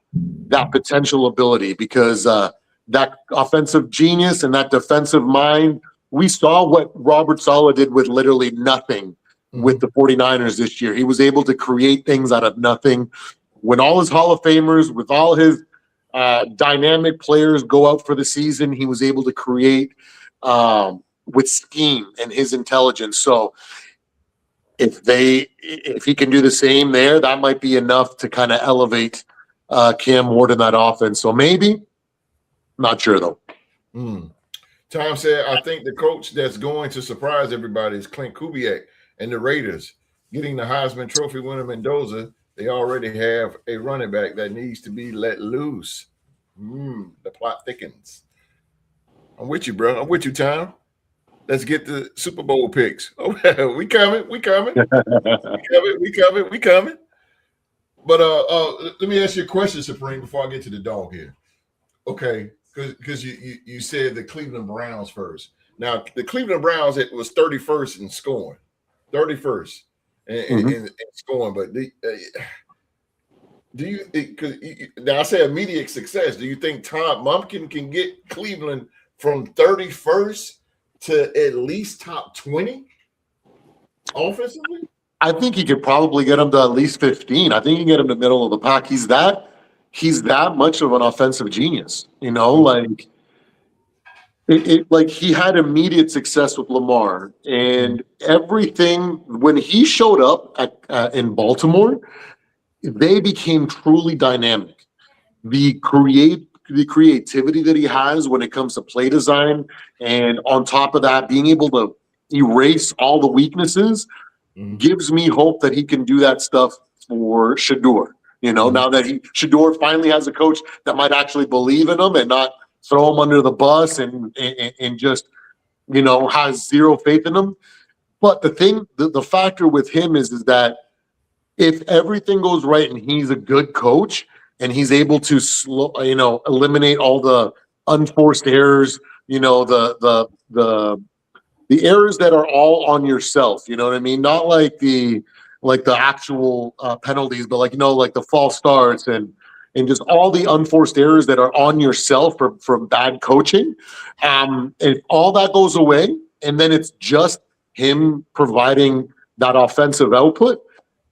that potential ability, because that offensive genius and that defensive mind, we saw what Robert Saleh did with literally nothing with the 49ers this year. He was able to create things out of nothing. When all his Hall of Famers, with all his dynamic players go out for the season, he was able to create with scheme and his intelligence. So if he can do the same there, that might be enough to kind of elevate Cam Ward in that offense. So maybe, not sure though. Tom said, I think the coach that's going to surprise everybody is Clint Kubiak and the Raiders. Getting the Heisman Trophy winner Mendoza, they already have a running back that needs to be let loose. The plot thickens. I'm with you, bro. I'm with you, Tom. Let's get the Super Bowl picks. Oh, we coming. We coming. But let me ask you a question, Supreme, before I get to the dog here. Okay, because you said the Cleveland Browns first. Now, the Cleveland Browns, it was 31st in scoring. 31st in scoring. But do you think, because now I say immediate success, do you think Todd Monken can get Cleveland from 31st to at least top 20 offensively? I think he could probably get him to at least 15. I think he can get him to the middle of the pack. He's that much of an offensive genius, like like he had immediate success with Lamar, and everything when he showed up in Baltimore, they became truly dynamic. The creativity that he has when it comes to play design, and on top of that, being able to erase all the weaknesses, gives me hope that he can do that stuff for Shador. Now that Shador finally has a coach that might actually believe in him and not throw him under the bus and just has zero faith in him. But the factor with him is that if everything goes right and he's a good coach and he's able to eliminate all the unforced errors, the errors that are all on yourself, you know what I mean? Not like the actual penalties, but like the false starts and just all the unforced errors that are on yourself from bad coaching. If all that goes away, and then it's just him providing that offensive output,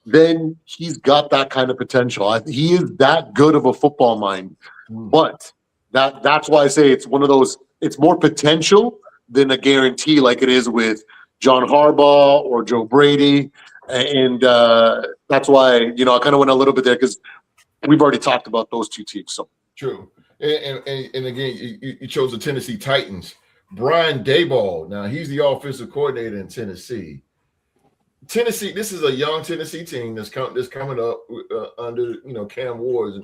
then he's got that kind of potential. He is that good of a football mind. But that's why I say it's one of those. It's more potential than a guarantee, like it is with John Harbaugh or Joe Brady, and that's why I kind of went a little bit there because we've already talked about those two teams. So true, and again, you chose the Tennessee Titans. Brian Daboll, now he's the offensive coordinator in Tennessee. Tennessee, this is a young Tennessee team that's coming up under Cam Ward as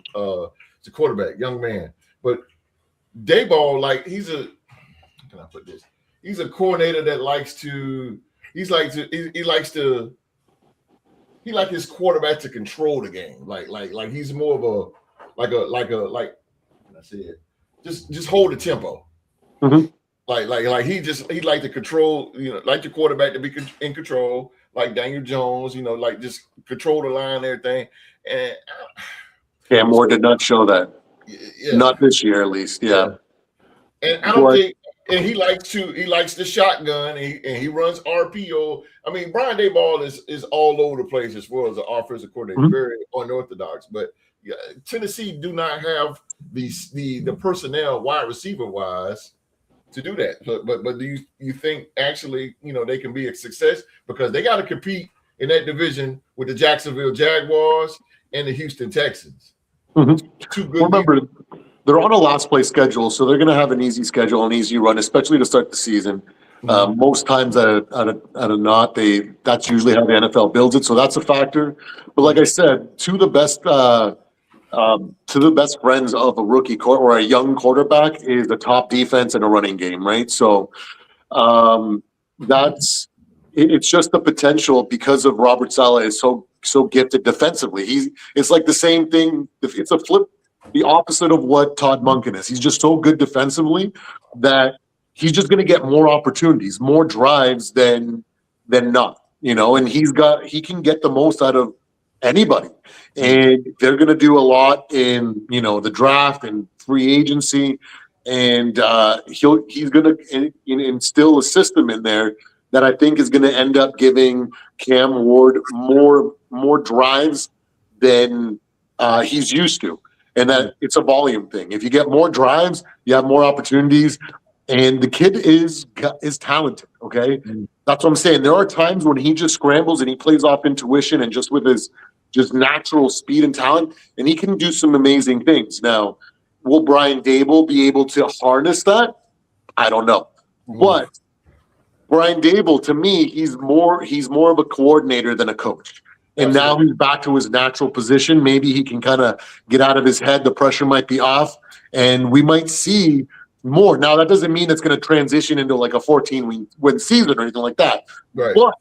a quarterback, young man. But Daboll, like how can I put this? He's a coordinator that likes his quarterback to control the game. Like he's more of a how can I say it? Just hold the tempo. Mm-hmm. Like he like to control, like the quarterback to be in control, like Daniel Jones, like just control the line and everything. And Cam Ward did not show that. Yeah. Not this year, at least. Yeah. And I don't think, and he likes the shotgun and he runs RPO. I mean, Brian Daboll is all over the place as far as the offensive coordinator, very unorthodox. But Tennessee do not have the personnel wide receiver wise to do that. But do you think actually they can be a success because they got to compete in that division with the Jacksonville Jaguars and the Houston Texans? Two good. Remember, they're on a last place schedule, so they're going to have an easy schedule, an easy run, especially to start the season. Most times out of not, that's usually how the NFL builds it, so that's a factor. But like I said, to the best friends of a rookie or a young quarterback is the top defense and a running game, right? So it's just the potential because of Robert Saleh is so gifted defensively. It's like the same thing. It's a flip, the opposite of what Todd Monken is. He's just so good defensively that he's just going to get more opportunities, more drives than not, and he can get the most out of anybody. And they're going to do a lot in, the draft and free agency. And he's going to instill a system in there that I think is going to end up giving Cam Ward more drives than he's used to. And that it's a volume thing. If you get more drives, you have more opportunities. And the kid is talented, okay? That's what I'm saying. There are times when he just scrambles and he plays off intuition and just with his just natural speed and talent, and he can do some amazing things. Now, will Brian Daboll be able to harness that? I don't know. But Brian Daboll, to me, he's more of a coordinator than a coach. And now he's back to his natural position. Maybe he can kind of get out of his head. The pressure might be off, and we might see more. Now, that doesn't mean it's going to transition into like a 14-win season or anything like that. Right. But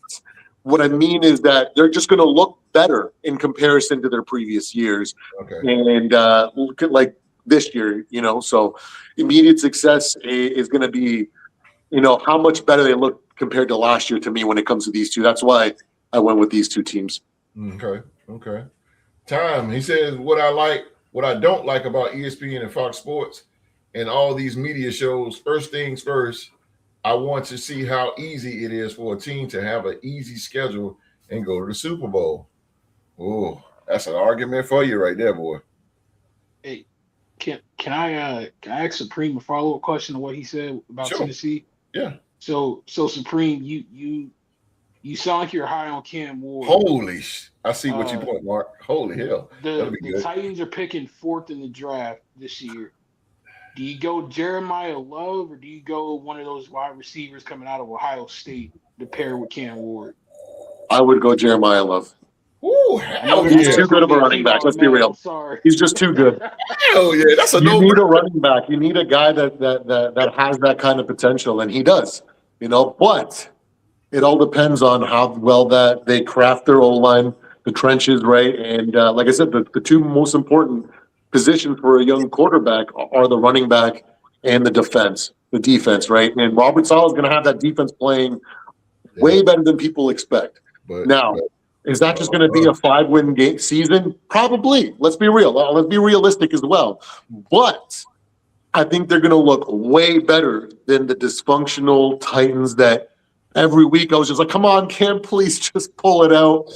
what I mean is that they're just going to look better in comparison to their previous years. Okay. And look at like this year, so immediate success is going to be, how much better they look compared to last year to me when it comes to these two. That's why I went with these two teams. Okay. Time. He says what I don't like about ESPN and Fox Sports and all these media shows. First things first, I want to see how easy it is for a team to have an easy schedule and go to the Super Bowl. Oh, that's an argument for you right there, boy. Hey, can I ask Supreme a follow-up question on what he said about Sure. Tennessee? Yeah. So Supreme, you sound like you're high on Cam Ward. I see what you point, Mark. Holy hell. That'll be The good. Titans are picking 4th in the draft this year. Do you go Jeremiah Love or do you go one of those wide receivers coming out of Ohio State to pair with Cam Ward? I would go Jeremiah Love. Ooh, hell He's yeah. too good of a running back. Let's be real. I'm sorry. He's just too good. Hell yeah. That's a You no need a running back. You need a guy that has that kind of potential, and he does. But it all depends on how well that they craft their O-line, the trenches, right? And like I said, the two most important positions for a young quarterback are the running back and the defense, right? And Robert Saleh is going to have that defense playing way better than people expect. Now, is that just going to be a 5-win season? Probably. Let's be real. Let's be realistic as well. But I think they're going to look way better than the dysfunctional Titans that every week I was just like, come on, Cam, please just pull it out.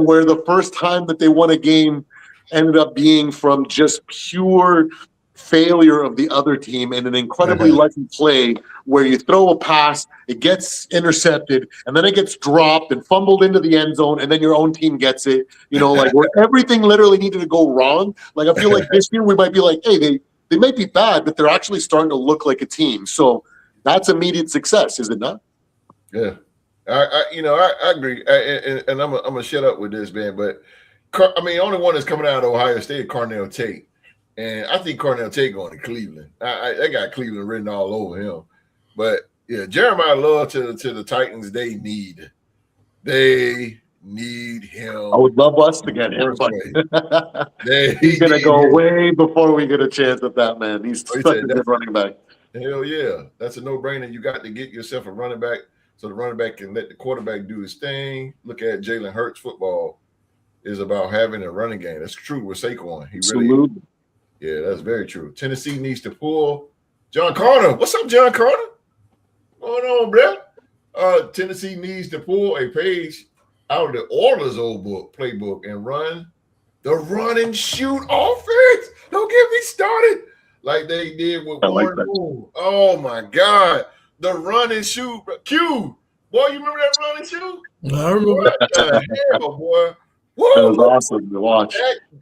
Where the first time that they won a game ended up being from just pure failure of the other team and an incredibly lucky play where you throw a pass, it gets intercepted, and then it gets dropped and fumbled into the end zone, and then your own team gets it. Where everything literally needed to go wrong. Like, I feel like this year we might be like, hey, they might be bad, but they're actually starting to look like a team. So that's immediate success, is it not? Yeah. I agree. And I'm going to shut up with this, man. But, the only one that's coming out of Ohio State, Cornell Tate. And I think Cornell Tate going to Cleveland. They got Cleveland written all over him. But, yeah, Jeremiah Love to the Titans, they need him. I would love us to get him. He's going to go way before we get a chance at that, man. He's such a good running back. Hell yeah. That's a no-brainer. You got to get yourself a running back so the running back can let the quarterback do his thing. Look at Jalen Hurts football is about having a running game. That's true with Saquon. He really is. Yeah, that's very true. Tennessee needs to pull John Carter. What's up, John Carter? What's going on, bro? Tennessee needs to pull a page out of the Oilers' old playbook and run the run and shoot offense. Don't get me started like they did with Warren Moon. Oh my God, the run and shoot. Q, boy, you remember that run and shoot? I remember. What the hell, boy? Woo! That was awesome to watch.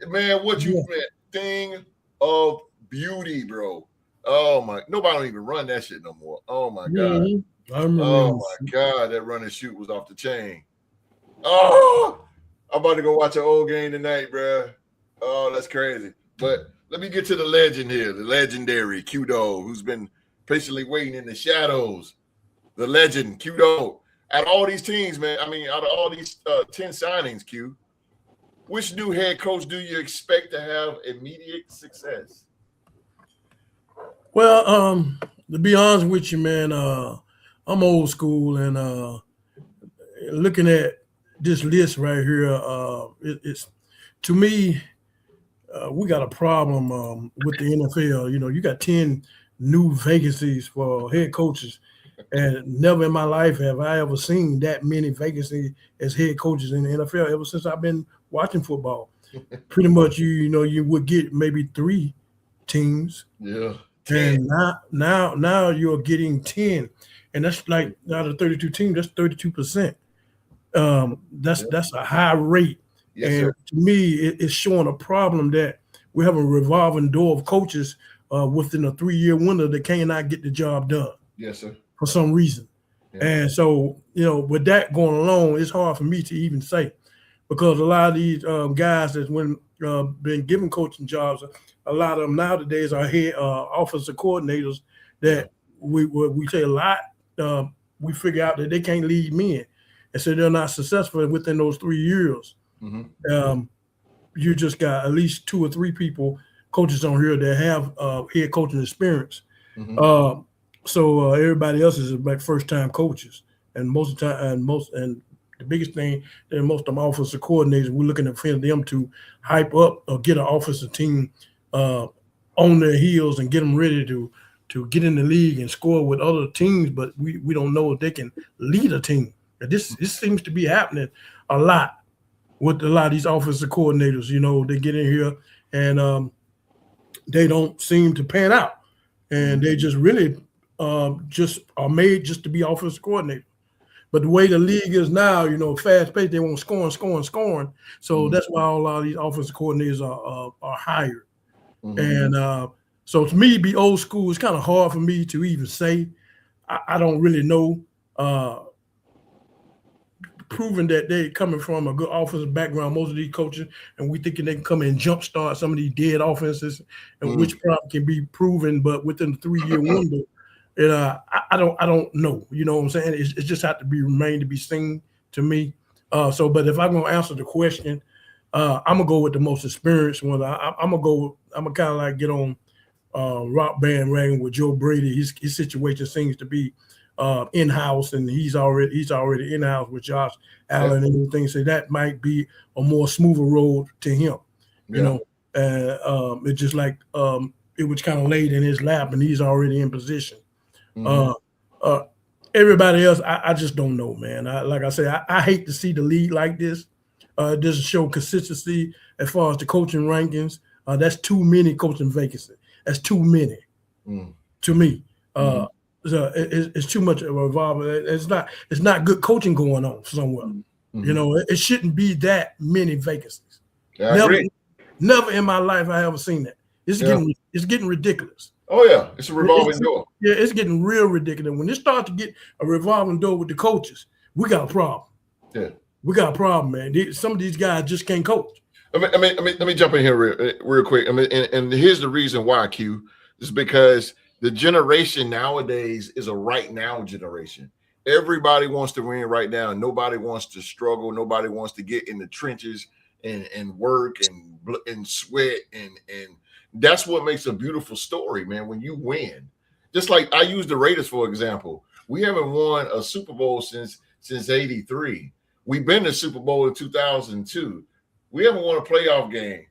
Man, what you meant? Thing of beauty, bro. Oh my! Nobody don't even run that shit no more. Oh my God! Oh my God! That run and shoot was off the chain. Oh, I'm about to go watch an old game tonight, bro. Oh, that's crazy. But let me get to the legend here, the legendary Q-Dog, who's been patiently waiting in the shadows. The legend Q-Dog. Out of all these teams, man, out of all these 10 signings, Q, which new head coach do you expect to have immediate success? Well, to be honest with you, man, I'm old school, and looking at this list right here, it's to me, we got a problem with the NFL. You got 10 new vacancies for head coaches, and never in my life have I ever seen that many vacancies as head coaches in the NFL ever since I've been watching football. Pretty much, you would get maybe 3 teams. Yeah. 10. And now you're getting 10, and that's like out of 32 teams, that's 32%. That's a high rate. Yes, and sir. To me, it's showing a problem that we have a revolving door of coaches within a 3-year window that cannot get the job done. Yes, sir. For some reason. Yeah. And so, with that going along, it's hard for me to even say, because a lot of these guys that's been given coaching jobs, a lot of them nowadays are head offensive coordinators that we say a lot. We figure out that they can't lead men, and so they're not successful within those 3 years. Mm-hmm. You just got at least 2 or 3 coaches on here that have head coaching experience. Mm-hmm. So everybody else is like first-time coaches, and most of the time, and the biggest thing that most of them offensive coordinators, we're looking for them to hype up or get an offensive team on their heels and get them ready to get in the league and score with other teams, but we don't know if they can lead a team. This seems to be happening a lot with a lot of these offensive coordinators. You know, they get in here and they don't seem to pan out, and they just really just are made just to be offensive coordinator. But the way the league is now, you know, fast paced, they want scoring. So that's why a lot of these offensive coordinators are hired. And so to me, be old school, it's kind of hard for me to even say. I don't really know. Proving that they're coming from a good offensive background, most of these coaches, and we thinking they can come and jumpstart some of these dead offenses, and which probably can be proven, but within the 3-year window. And I don't know. You know what I'm saying? It just have to remain to be seen to me. But if I'm gonna answer the question, I'm gonna go with the most experienced one. I'm gonna kind of like get on rock bandwagon with Joe Brady. His situation seems to be in-house, and he's already in-house with Josh Allen and everything. So that might be a more smoother road to him. You know, it's just like it was kind of laid in his lap, and he's already in position. Everybody else, I just don't know, man. Like I say, I hate to see the league like this. It doesn't show consistency as far as the coaching rankings. That's too many coaching vacancies. That's too many to me. So it's too much of a revolver. It's not good coaching going on somewhere. You know, it shouldn't be that many vacancies. Yeah, I agree. Never in my life I ever seen that. It's getting ridiculous. Oh yeah, it's a revolving door. Yeah, it's getting real ridiculous. When it starts to get a revolving door with the coaches, we got a problem. Yeah, we got a problem, man. Some of these guys just can't coach. Let me jump in here real quick. And here's the reason why, Q, is because the generation nowadays is a right now generation. Everybody wants to win right now. Nobody wants to struggle. Nobody wants to get in the trenches and work and sweat and that's what makes a beautiful story, man. When you win, just like I use the Raiders for example, we haven't won a Super Bowl since '83. We've been to Super Bowl in 2002. We haven't won a playoff game,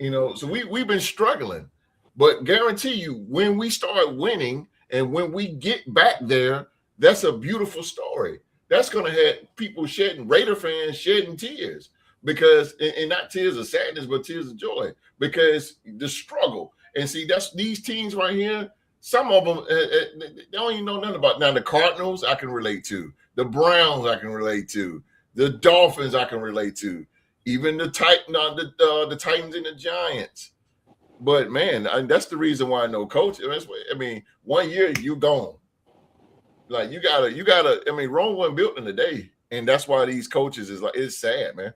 you know. So we've been struggling, but guarantee you, when we start winning and when we get back there, that's a beautiful story. That's going to have people Raider fans shedding tears. Because and not tears of sadness, but tears of joy, because the struggle. And see, that's these teams right here. Some of them they don't even know nothing about. Now the Cardinals I can relate to, the Browns I can relate to, the Dolphins I can relate to, even the Titans and the Giants. But man, that's the reason why I know coach. I mean, 1 year you gone. Like you gotta. I mean, Rome wasn't built in a day, and that's why these coaches it's sad, man.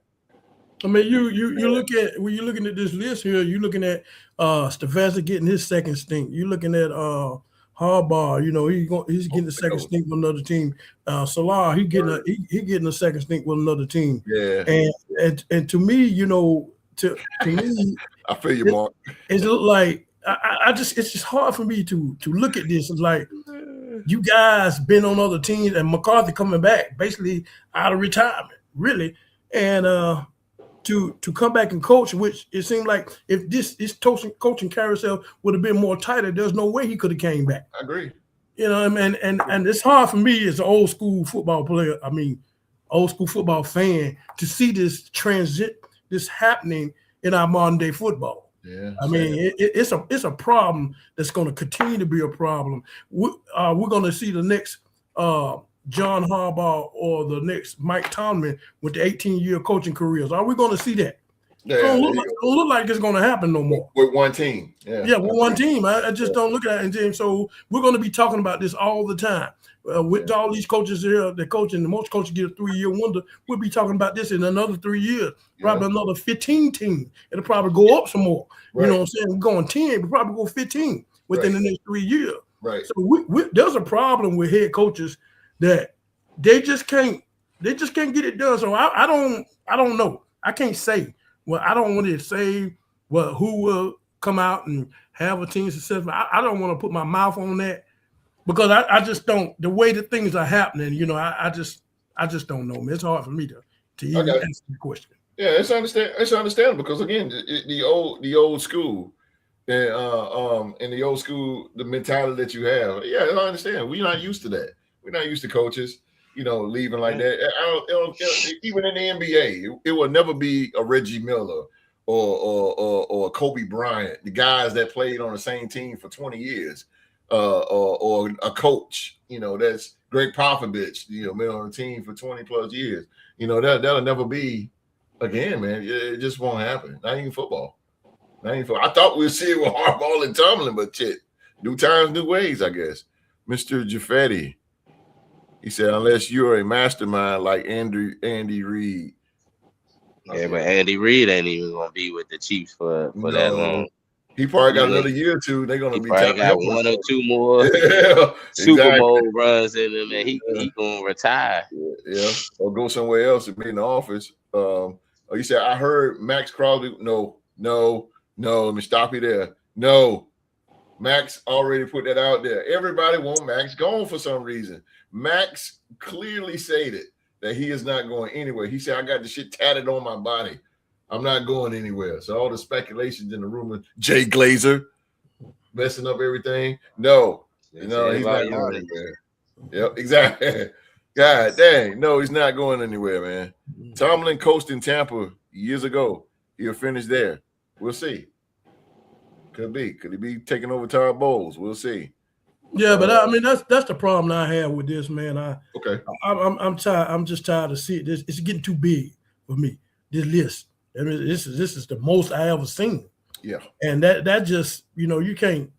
I mean, you look at when you're looking at this list here, you're looking at Stefanski getting his second stint. You're looking at Harbaugh, you know, he's getting a second stint with another team. Salah, he getting a second stint with another team. Yeah. And to me, you know, to me, I feel you, Mark. It's like it's just hard for me to look at this. It's like you guys been on other teams, and McCarthy coming back basically out of retirement, really, and to come back and coach, which it seemed like if this coaching carousel would have been more tighter, there's no way he could have came back. I agree. You know, and it's hard for me as an old school football player. I mean, old school football fan to see this happening in our modern day football. Yeah, I mean, it's a problem that's going to continue to be a problem. We're going to see the next John Harbaugh or the next Mike Tomlin with the 18-year coaching careers. Are we going to see that? Yeah, it don't look like it's going to happen no more. With one team. Yeah, with one team. I just don't look at it. And so we're going to be talking about this all the time. With all these coaches here, the most coaches get a 3-year window. We'll be talking about this in another 3 years, probably another 15 teams. It'll probably go up some more. Right. You know what I'm saying? We're going 10, we'll probably go 15 within the next 3 years. Right. So there's a problem with head coaches that they just can't get it done. So I don't know. I can't say. Well, I don't want to say who will come out and have a team successful. I don't want to put my mouth on that because I just don't. The way that things are happening, you know, I just don't know. Man. It's hard for me to even answer the question. Yeah, it's understandable because again, the old school, And in the old school, the mentality that you have. Yeah, I understand. We're not used to that. We're not used to coaches, leaving like that. Even in the NBA, it will never be a Reggie Miller or a Kobe Bryant, the guys that played on the same team for 20 years, or a coach, that's Greg Popovich, been on the team for 20 plus years. That'll never be again, man. It just won't happen. Not even football. I thought we'd see it with Harbaugh and Tomlin, but shit, new times, new ways, I guess. Mr. Jaffetti, he said, unless you're a mastermind like Andy Reid. Yeah, but Andy Reid ain't even gonna be with the Chiefs for that long. He probably got another year or two. They're gonna be probably got one or two more Super Bowl runs in him, and he gonna retire. Yeah, or go somewhere else and be in the office. You said I heard Max Crosby. No. Let me stop you there. No, Max already put that out there. Everybody want Max gone for some reason. Max clearly stated that he is not going anywhere. He said, I got the shit tatted on my body. I'm not going anywhere. So all the speculations in the rumor, Jay Glazer messing up everything. No, he's not going anywhere. Yep, exactly. God dang. No, he's not going anywhere, man. Tomlin coached in Tampa years ago. He'll finish there. We'll see. Could be. Could he be taking over Todd Bowles? We'll see. Yeah, but I mean that's the problem I have with this, man. I'm tired. I'm just tired of seeing this. It's getting too big for me. This list. I mean, this is the most I ever seen. Yeah, and that just you can't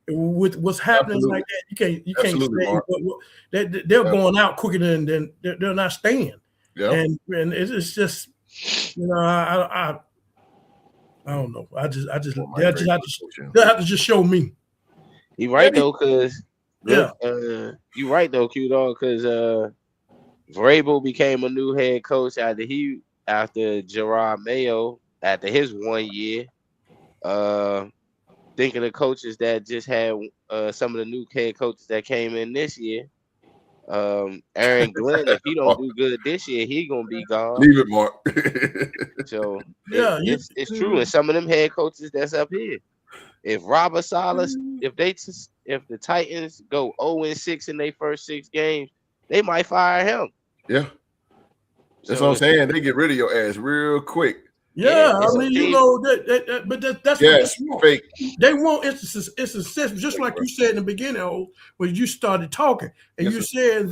with what's happening like that. You can't stay. They're going out quicker than they're not staying. Yeah, and it's just I don't know. They'll have to just show me. You right though, cause you right though, Q dog, cause Vrabel became a new head coach after Gerard Mayo after his 1 year. Think of the coaches that just had some of the new head coaches that came in this year. Aaron Glenn, if he don't do good this year, he gonna be gone. Leave it, Mark. So it's true. And some of them head coaches that's up here, if Robert Saleh, if the Titans go 0-6 in their first 6 games, they might fire him. Yeah, that's what I'm saying. They get rid of your ass real quick. Yeah, I mean, but that's what fake. They want it's just like you said in the beginning, when you started talking, and you saying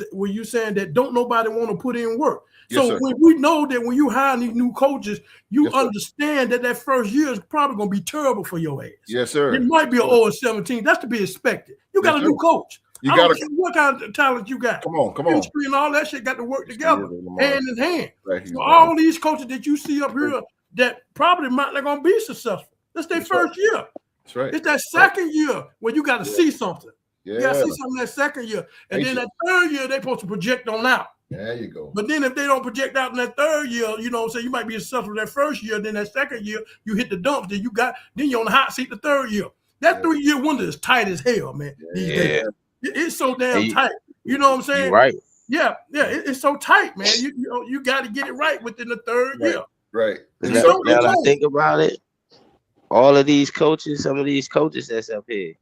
that don't nobody want to put in work. So when we know that when you hire these new coaches, you understand that first year is probably going to be terrible for your ass. Yes, sir. It might be an 0-17. That's to be expected. You got a new coach. You got what kind of talent you got. Come on. History and all that shit got to work together, hand in hand. So all these coaches that you see up here that probably might not going to be successful. That's their first year. That's right. It's that second year when you got to see something. Yeah. You got to see something that second year. And then that third year, they're supposed to project on out. There you go. But then if they don't project out in that third year, so you might be successful that first year, then that second year, you hit the dumps, then you're on the hot seat the third year. That 3-year window is tight as hell, man. These days. It's so damn tight. You know what I'm saying? You're right. Yeah. It's so tight, man. You got to get it right within the third year. Right. Now I think about it, all of these coaches, some of these coaches that's up here,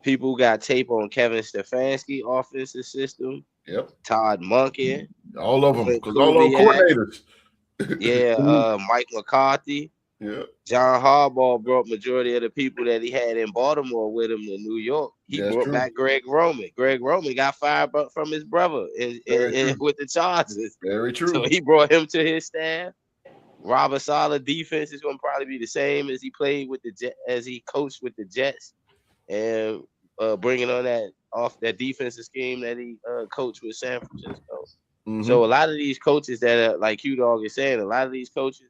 people got tape on Kevin Stefanski offensive system. Yep. Todd Monken. All of them, because all of them coordinators. Yeah, Mike McCarthy. Yeah. John Harbaugh brought majority of the people that he had in Baltimore with him to New York. He brought back Greg Roman. Greg Roman got fired from his brother with the Chargers. Very true. So he brought him to his staff. Robert Saleh defense is going to probably be the same as he played with as he coached with the Jets, and bringing on that defensive scheme that he coached with San Francisco. Mm-hmm. So a lot of these coaches that are, like Q Dog is saying, a lot of these coaches,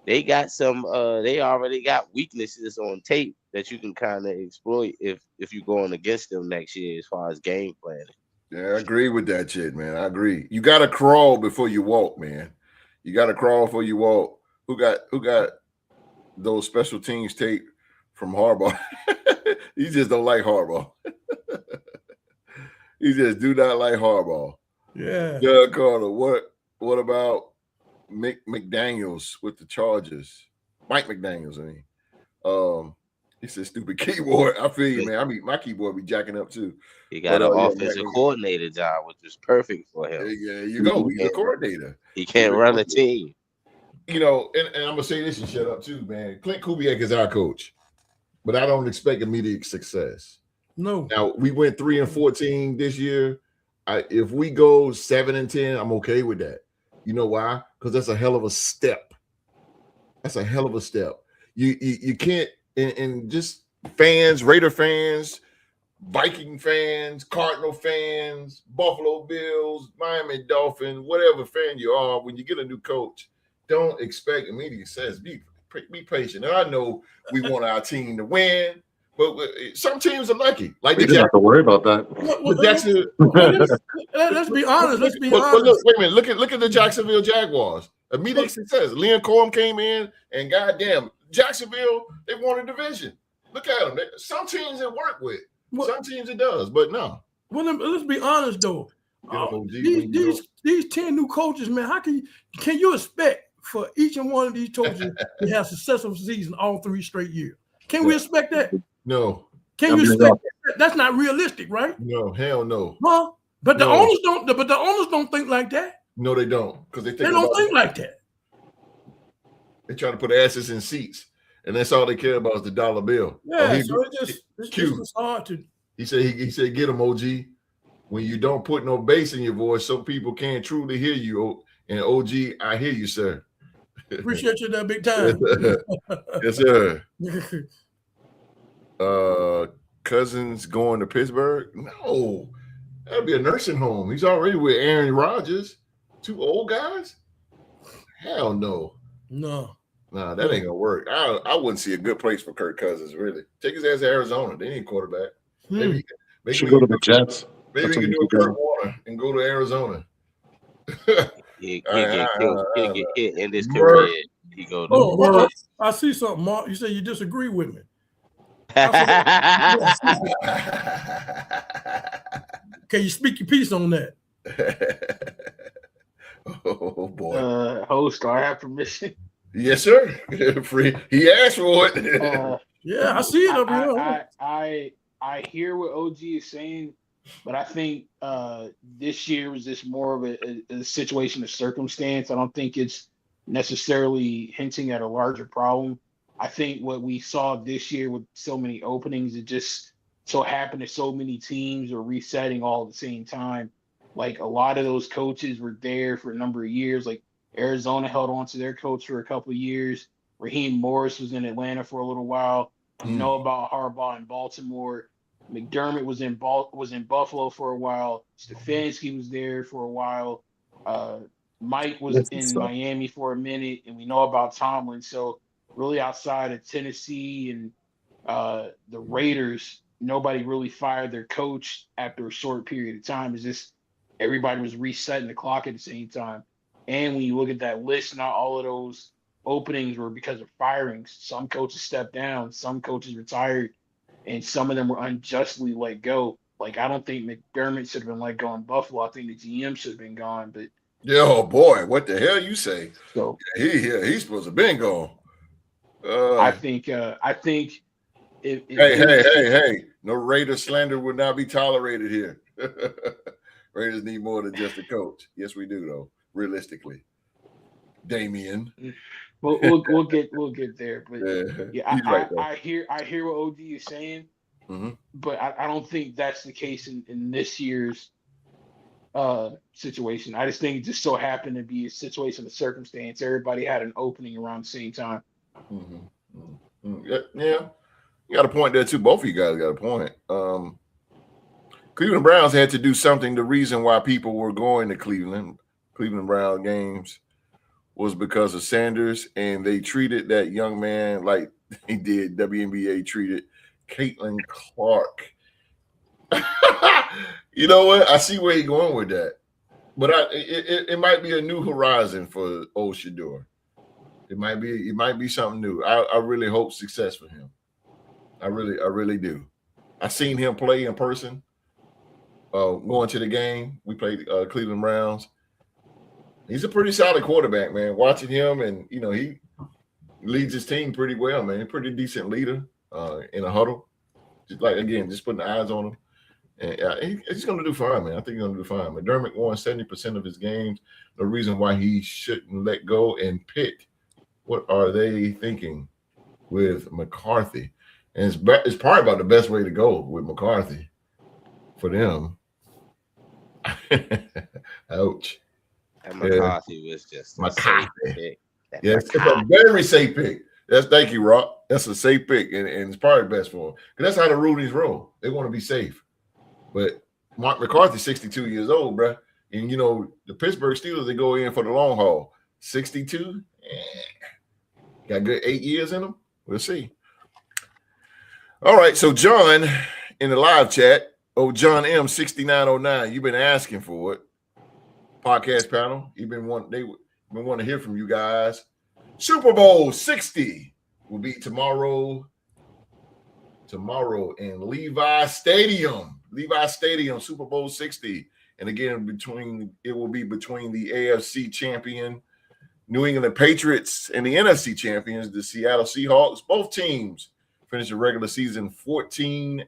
they got they already got weaknesses on tape that you can kind of exploit if you're going against them next year as far as game planning. Yeah, I agree with that shit, man. I agree. You got to crawl before you walk, man. You got to crawl before you walk. Who got those special teams tape from Harbaugh? You just don't like Harbaugh. You just do not like Harbaugh. Yeah. Doug Carter, what about McDaniels with the Chargers? Mike McDaniels, I mean. He said stupid keyboard. I feel you, man. I mean, my keyboard be jacking up too. He got an offensive coordinator job, which is perfect for him. Yeah, you go. He's a coordinator. He can't run a team. You know, and I'm gonna say this and shut up too, man. Clint Kubiak is our coach, but I don't expect immediate success. No. Now we went 3-14 this year. If we go 7-10, I'm okay with that. You know why? Because that's a hell of a step. That's a hell of a step. You can't, and just fans, Raider fans, Viking fans, Cardinal fans, Buffalo Bills, Miami Dolphins, whatever fan you are, when you get a new coach, don't expect immediate success. Be patient. And I know we want our team to win, but some teams are lucky. Like we didn't have to worry about that. Let's be honest. Let's be but honest. Look, wait a minute. Look at the Jacksonville Jaguars. Immediate success. Liam Cohen came in, and goddamn, Jacksonville, they won a division. Look at them. Some teams it work with. Some teams it does, but no. Well, let's be honest though. These 10 new coaches, man, how can you expect for each and one of these coaches to have successful season all 3 straight years? Can we expect that? No. Can you expect that? That's not realistic, right? No, hell no. Huh? But the owners don't. But the owners don't think like that. No, they don't, because they don't think like that. They try to put asses in seats, and that's all they care about is the dollar bill. Yeah, so it's just hard to. He said, get him, OG. When you don't put no bass in your voice, so people can't truly hear you. And OG, I hear you, sir. Appreciate you that big time. Yes, sir. Cousins going to Pittsburgh? No, that'd be a nursing home. He's already with Aaron Rodgers. 2 old guys? Hell no. No. Nah, that ain't gonna work. I wouldn't see a good place for Kirk Cousins, really. Take his ass to Arizona. They need a quarterback. Maybe he should go to the Jets. Maybe he can do a Kurt Warner and go to Arizona. He get hit in this career. He go to I see something, Mark. You say you disagree with me. Can you speak your piece on that? Oh boy. Host, I have permission. Yes, sir. Free. He asked for it. Yeah, I see it up here. I hear what OG is saying, but I think this year was just more of a situation of circumstance. I don't think it's necessarily hinting at a larger problem. I think what we saw this year with so many openings, it just so happened that so many teams are resetting all at the same time. Like a lot of those coaches were there for a number of years. Like Arizona held on to their coach for a couple of years. Raheem Morris was in Atlanta for a little while. You know about Harbaugh in Baltimore. McDermott was in Buffalo for a while. Stefanski was there for a while. Mike was in Miami for a minute, and we know about Tomlin. So really outside of Tennessee and the Raiders, nobody really fired their coach after a short period of time. It's just everybody was resetting the clock at the same time. And when you look at that list, not all of those openings were because of firings. Some coaches stepped down, some coaches retired, and some of them were unjustly let go. Like, I don't think McDermott should have been let go in Buffalo. I think the GM should have been gone. But oh boy, what the hell you say? So he's supposed to have been gone. I think if hey, no Raider slander would not be tolerated here. Raiders need more than just a coach. Yes, we do, though. Realistically, Damian. We'll get there. But right, I hear what OD is saying, but I don't think that's the case in this year's situation. I just think it just so happened to be a situation of circumstance. Everybody had an opening around the same time. Yeah, you got a point there too. Both of you guys got a point. Cleveland Browns had to do something. The reason why people were going to Cleveland Brown games was because of Sanders, and they treated that young man like they did WNBA treated Caitlin Clark. You know what? I see where you're going with that, but it might be a new horizon for old Shador. It might be something new. I really hope success for him. I really do. I seen him play in person. Going to the game, we played Cleveland Browns. He's a pretty solid quarterback, man. Watching him, and he leads his team pretty well, man. Pretty decent leader. in a huddle. Just putting the eyes on him. And he's going to do fine, man. I think he's going to do fine. McDermott won 70% of his games. No reason why he shouldn't let go and pick. What are they thinking with McCarthy? And it's probably about the best way to go with McCarthy for them. Ouch. And McCarthy was just McCarthy. Pick. Yes, it's a very safe pick. Thank you, Rock. That's a safe pick, and it's probably best for him. Because that's how the Rudies roll. They want to be safe. But Mark McCarthy's 62 years old, bro. And, the Pittsburgh Steelers, they go in for the long haul. 62? Got a good 8 years in them? We'll see. All right, so John in the live chat, John M 6909, you've been asking for it. Podcast panel, they been wanting to hear from you guys. Super Bowl 60 will be tomorrow in Levi Stadium. Super Bowl 60. And again, it will be between the AFC champion New England Patriots and the NFC champions, the Seattle Seahawks. Both teams finished the regular season 14-3.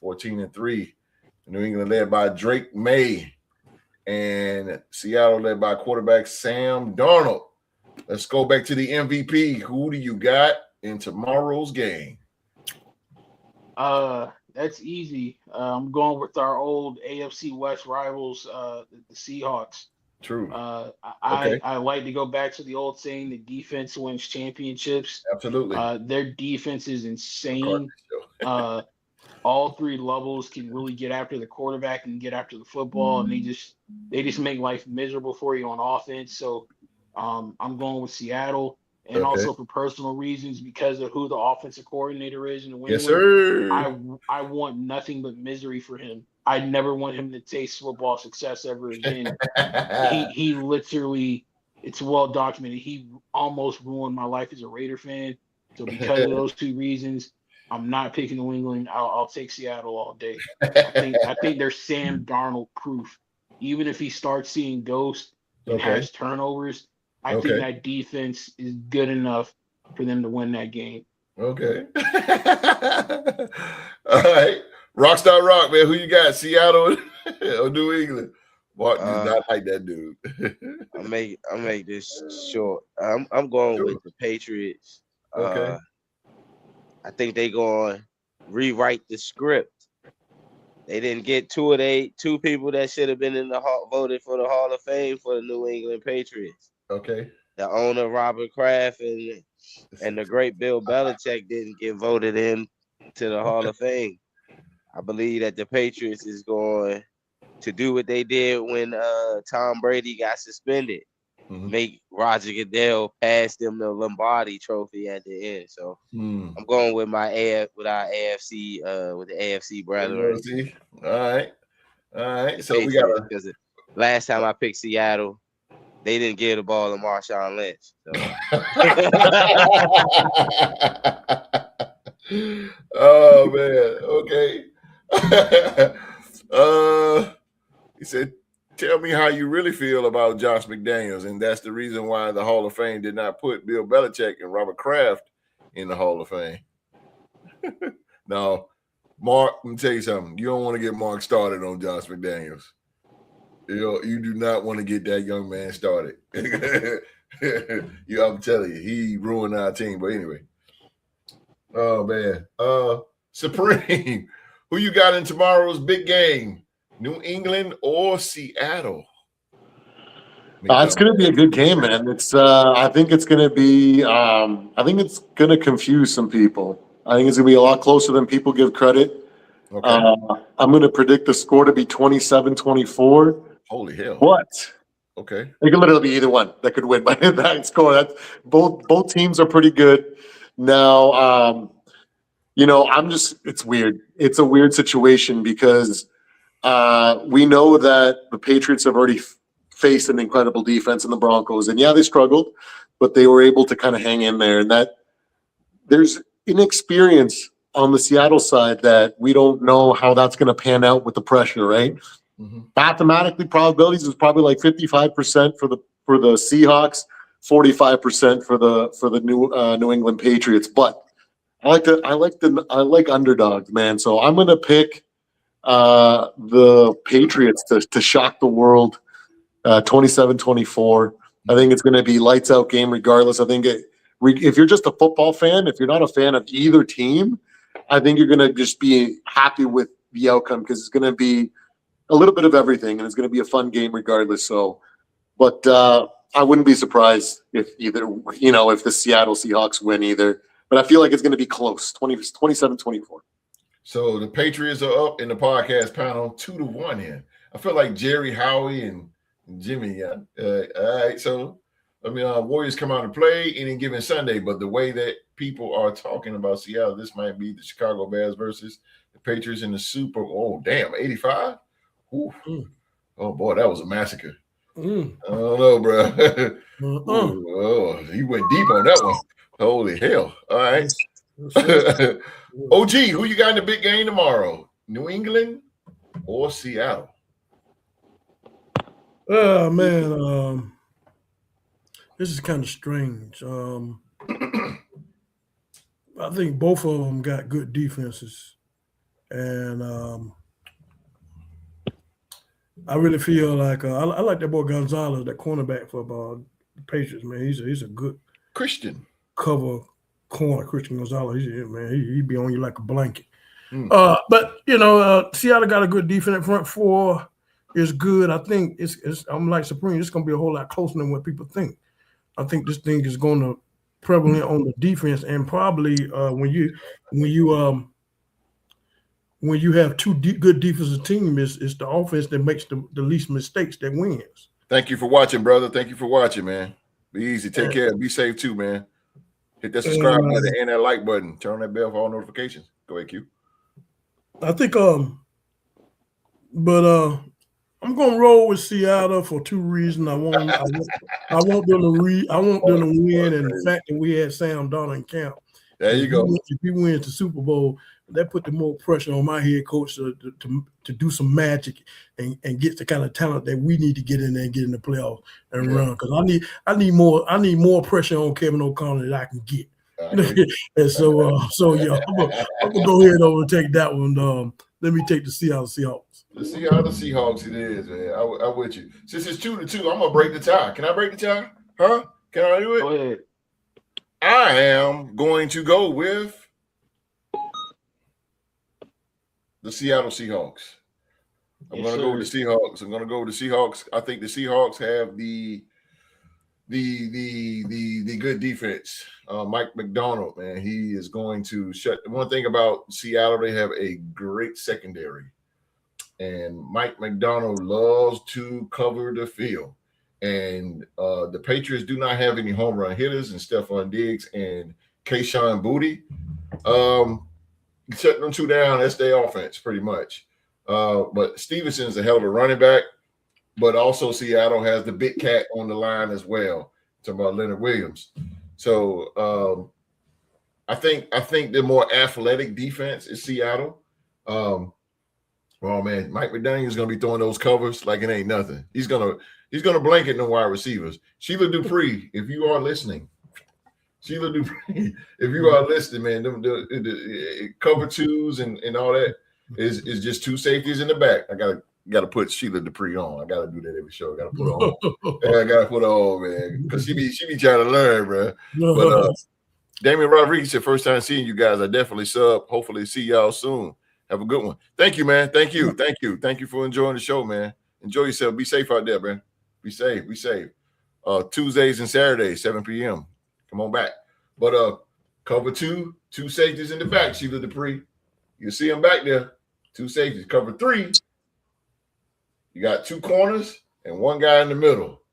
14-3. New England led by Drake May, and Seattle led by quarterback Sam Darnold. Let's go back to the MVP. Who do you got in tomorrow's game? That's easy. I'm going with our old AFC West rivals, the Seahawks. True. I like to go back to the old saying, the defense wins championships. Absolutely. Their defense is insane. All three levels can really get after the quarterback and get after the football, and they just make life miserable for you on offense. So I'm going with Seattle. And also for personal reasons, because of who the offensive coordinator is in New England. Yes, sir. I want nothing but misery for him. I never want him to taste football success ever again. he literally, it's well documented. He almost ruined my life as a Raider fan. So because of those two reasons, I'm not picking New England. I'll take Seattle all day. I think they're Sam Darnold proof. Even if he starts seeing ghosts and has turnovers, I think that defense is good enough for them to win that game. Okay. All right. Rockstar Rock, man. Who you got? Seattle or New England? Mark does not like that dude. I'll make this short. I'm going with the Patriots. Okay. I think they're going to rewrite the script. They didn't get two people that should have been voted for the Hall of Fame for the New England Patriots. Okay. The owner, Robert Kraft, and the great Bill Belichick didn't get voted in to the Hall of Fame. I believe that the Patriots is going to do what they did when Tom Brady got suspended. Make Roger Goodell pass them the Lombardi trophy at the end. So I'm going with our AFC, with the AFC brethren. All right. So Patriots, we got because last time I picked Seattle, they didn't give the ball to Marshawn Lynch. So. Oh man. Okay. He said, "Tell me how you really feel about Josh McDaniels," and that's the reason why the Hall of Fame did not put Bill Belichick and Robert Kraft in the Hall of Fame. Now, Mark, let me tell you something. You don't want to get Mark started on Josh McDaniels. You do not want to get that young man started. I'm telling you, he ruined our team. But anyway, oh man, Supreme, who you got in tomorrow's big game? New England or Seattle? It's going to be a good game, man. I think it's going to be. I think it's going to confuse some people. I think it's going to be a lot closer than people give credit. Okay. I'm going to predict the score to be 27-24. Holy hell! What? Okay. It could literally be either one that could win by that score. Both teams are pretty good. Now, it's weird. It's a weird situation because we know that the Patriots have already faced an incredible defense in the Broncos, and yeah, they struggled, but they were able to kind of hang in there. And that there's inexperience on the Seattle side that we don't know how that's going to pan out with the pressure, right? Mathematically, probabilities is probably like 55% for the Seahawks, 45% for the New England Patriots. But I like underdogs, man. So I'm gonna pick the Patriots to shock the world, 27-24. I think it's gonna be lights out game regardless. I think if you're just a football fan, if you're not a fan of either team, I think you're gonna just be happy with the outcome because it's gonna be a little bit of everything and it's gonna be a fun game regardless. So, but I wouldn't be surprised if if the Seattle Seahawks win either. But I feel like it's going to be close, 27-24. So the Patriots are up in the podcast panel 2-1 in. I feel like Jerry, Howie, and Jimmy. Yeah. All right. So, Warriors come out and play any given Sunday, but the way that people are talking about Seattle, this might be the Chicago Bears versus the Patriots in the Super Bowl. Oh, damn, 85? Ooh. Oh, boy, that was a massacre. I don't know, bro. He went deep on that one. Holy hell. All right. OG, who you got in the big game tomorrow? New England or Seattle? Oh, man. This is kind of strange. I think both of them got good defenses. And I really feel like I like that boy Gonzalez, that cornerback for the Patriots, man. He's a good Christian cover corner. Christian Gonzalez, he'd be on you like a blanket. But Seattle got a good defense. Front four is good. I think I'm like Supreme. It's going to be a whole lot closer than what people think. I think this thing is going to prevalent on the defense, and probably when you have two good defensive teams, it's the offense that makes the least mistakes that wins. Thank you for watching, brother. Thank you for watching, man. Be easy. Take care. Be safe too, man. Hit that subscribe button and that like button. Turn on that bell for all notifications. Go ahead, Q. I think, I'm gonna roll with Seattle for two reasons. I want them to win, and the fact that we had Sam Darnold in camp. There you go. If he wins the Super Bowl, that put the more pressure on my head coach to do some magic and get the kind of talent that we need to get in there and get in the playoffs and run. Because I need more pressure on Kevin O'Connor that I can get. And so yeah, I'm gonna go ahead over and take that one. Let me take the Seattle Seahawks. The Seattle Seahawks, it is, man. I'm with you. Since it's 2-2, I'm gonna break the tie. Can I break the tie? Huh? Can I do it? Go ahead. I am going to go with the Seattle Seahawks. I'm going to go with the Seahawks. I think the Seahawks have the good defense. Mike McDonald, man, he is going to shut. One thing about Seattle, they have a great secondary, and Mike McDonald loves to cover the field. And the Patriots do not have any home run hitters, and Stephon Diggs and Kayshon Boutte. Shutting them two down, that's their offense pretty much. But Stevenson's a hell of a running back, but also Seattle has the big cat on the line as well. Talking about Leonard Williams. So I think the more athletic defense is Seattle. Oh man, Mike McDaniel is gonna be throwing those covers like it ain't nothing. He's gonna blanket the wide receivers. Sheila Dupree, if you are listening, man, the cover twos and all that is just two safeties in the back. I gotta put Sheila Dupree on. I gotta do that every show. I gotta put her on. I gotta put her on, man, because she be trying to learn, bro. But Damian Rodriguez, your first time seeing you guys. I definitely sub. Hopefully see y'all soon. Have a good one. Thank you, man. Thank you for enjoying the show, man. Enjoy yourself. Be safe out there, man. Be safe. Tuesdays and Saturdays, 7 p.m. Come on back. But cover two safeties in the back, Sheila Dupree. You see them back there. Two safeties. Cover three. You got two corners and one guy in the middle.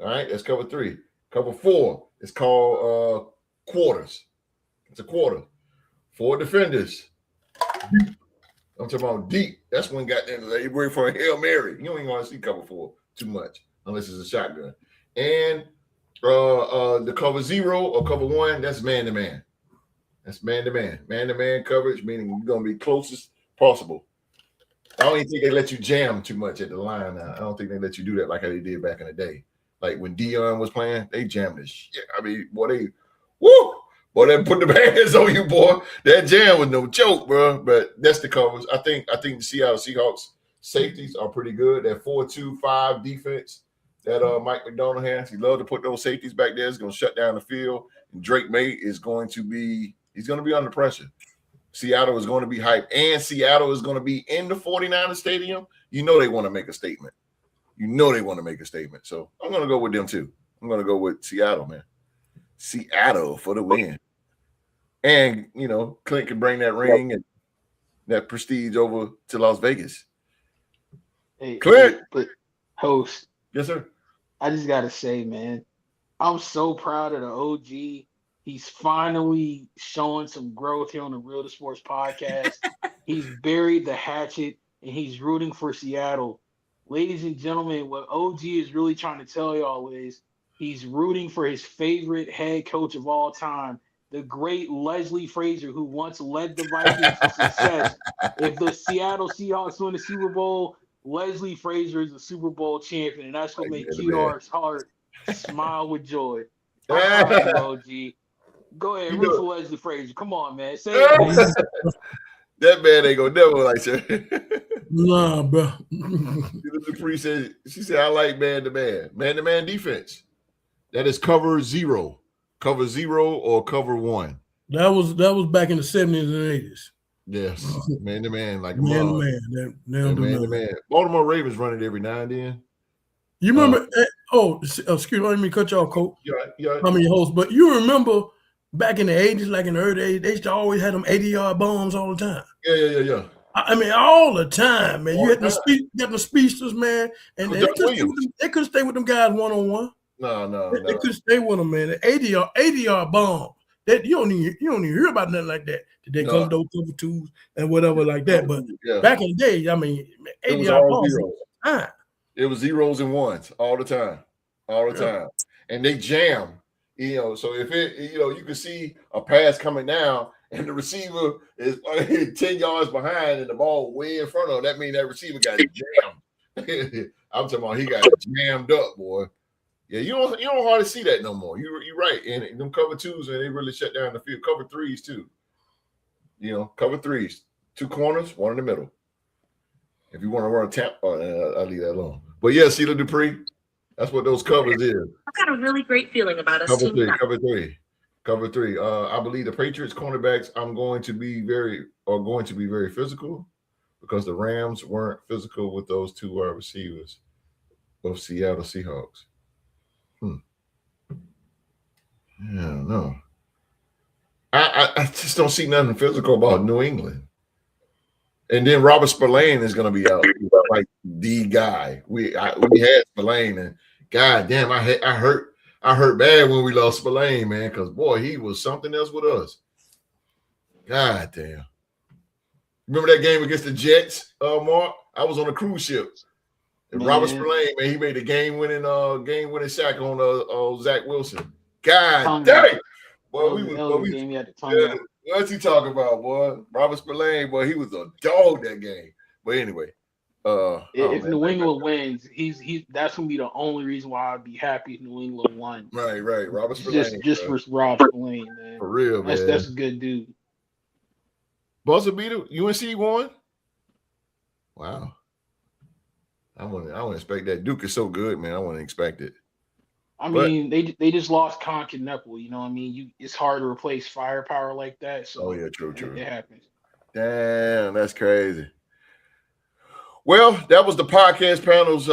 All right, that's cover three. Cover four is called quarters. It's a quarter. 4 defenders. Deep. I'm talking about deep. That's when they wait for a Hail Mary. You don't even want to see cover 4 too much unless it's a shotgun. And the cover 0 or cover 1, that's man-to-man. That's man-to-man. Man-to-man coverage, meaning you're going to be closest possible. I don't even think they let you jam too much at the line now. I don't think they let you do that like how they did back in the day. Like when Dion was playing, they jammed this shit. I mean, boy, Boy, that put the hands on you, boy. That jam was no joke, bro. But that's the covers. I think the Seattle Seahawks safeties are pretty good. That 4-2-5 defense that Mike McDonald has. He loves to put those safeties back there. It's going to shut down the field. And Drake May is going to be under pressure. Seattle is going to be hyped. And Seattle is going to be in the 49ers stadium. You know they want to make a statement. So I'm going to go with them too. I'm going to go with Seattle, man. Seattle for the win. And, you know, Clint can bring that ring and that prestige over to Las Vegas. Hey, Clint. But host. Yes, sir. I just got to say, man, I'm so proud of the OG. He's finally showing some growth here on the Real to Sports podcast. He's buried the hatchet, and he's rooting for Seattle. Ladies and gentlemen, what OG is really trying to tell y'all is he's rooting for his favorite head coach of all time, the great Leslie Frazier, who once led the Vikings to success. If the Seattle Seahawks win the Super Bowl, Leslie Frazier is the Super Bowl champion, and that's what makes QR's heart smile with joy. I'm proud of you, OG. Go ahead, root for Leslie Frazier. Come on, man. Say it. That man ain't gonna never like that. Nah, bro. She said, I like man-to-man defense. That is cover zero or cover one. That was back in the 70s and 80s. Yes, man-to-man, like man-to-man. Baltimore Ravens run it every now and then. You remember? Excuse me, let me cut you off, Coach. Yeah. I'm your host, but you remember back in the 80s, like in the early 80s, they used to always have them 80-yard bombs all the time. Yeah. I mean, all the time, man. You had the speedsters, man, and they couldn't stay with them guys one-on-one. No. They couldn't stay with them, man. The 80-yard bomb. That you don't even hear about nothing like that today. Cover twos and whatever like that. But back in the day, I mean, 80-yard bombs. It was zeros and ones all the time. And they jam. You know, so if you can see a pass coming down and the receiver is 10 yards behind and the ball way in front of him, that means that receiver got jammed. I'm talking about he got jammed up, boy. Yeah, you don't hardly see that no more. You're right. And them cover twos, and they really shut down the field. Cover threes too. You know, cover threes. 2 corners, 1 in the middle. If you want to run a tap, I'll leave that alone. But yeah, Sheila Dupree, that's what those covers is. I've got a really great feeling about us. Cover three. I believe the Patriots cornerbacks are going to be very physical because the Rams weren't physical with those 2 wide receivers of Seattle Seahawks. Yeah, no. I just don't see nothing physical about New England. And then Robert Spillane is going to be out like the guy. We had Spillane, and God damn, I hurt bad when we lost Spillane, man, because boy, he was something else with us. God damn. Remember that game against the Jets, Mark? I was on a cruise ship. And Robert Spillane, man, he made a game-winning sack on Zach Wilson. God dang! Boy, what's he talking about, boy? Robert Spillane, boy, he was a dog that game. But anyway, if New England wins, that's gonna be the only reason why I'd be happy if New England won. Right. Robert Spillane, just for Rob Spillane, man. For real, man. That's a good dude. Buzzer beater, UNC won. Wow. I wouldn't expect that. Duke is so good, man. I wouldn't expect it. I mean, they just lost Constantinople. You know what I mean? It's hard to replace firepower like that. So true. It happens. Damn, that's crazy. Well, that was the podcast panel's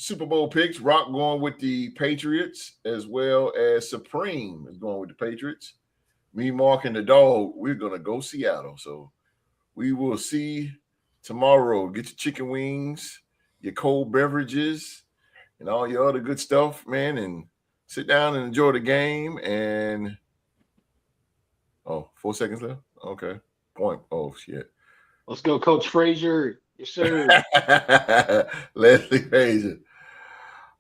Super Bowl picks. Rock going with the Patriots, as well as Supreme is going with the Patriots. Me, Mark, and the dog, we're gonna go Seattle. So we will see tomorrow. Get your chicken wings, your cold beverages, and all your other good stuff, man, and sit down and enjoy the game. And 4 seconds left. Okay. Point. Oh shit. Let's go, Coach Frazier. Yes, sir. Leslie Frazier.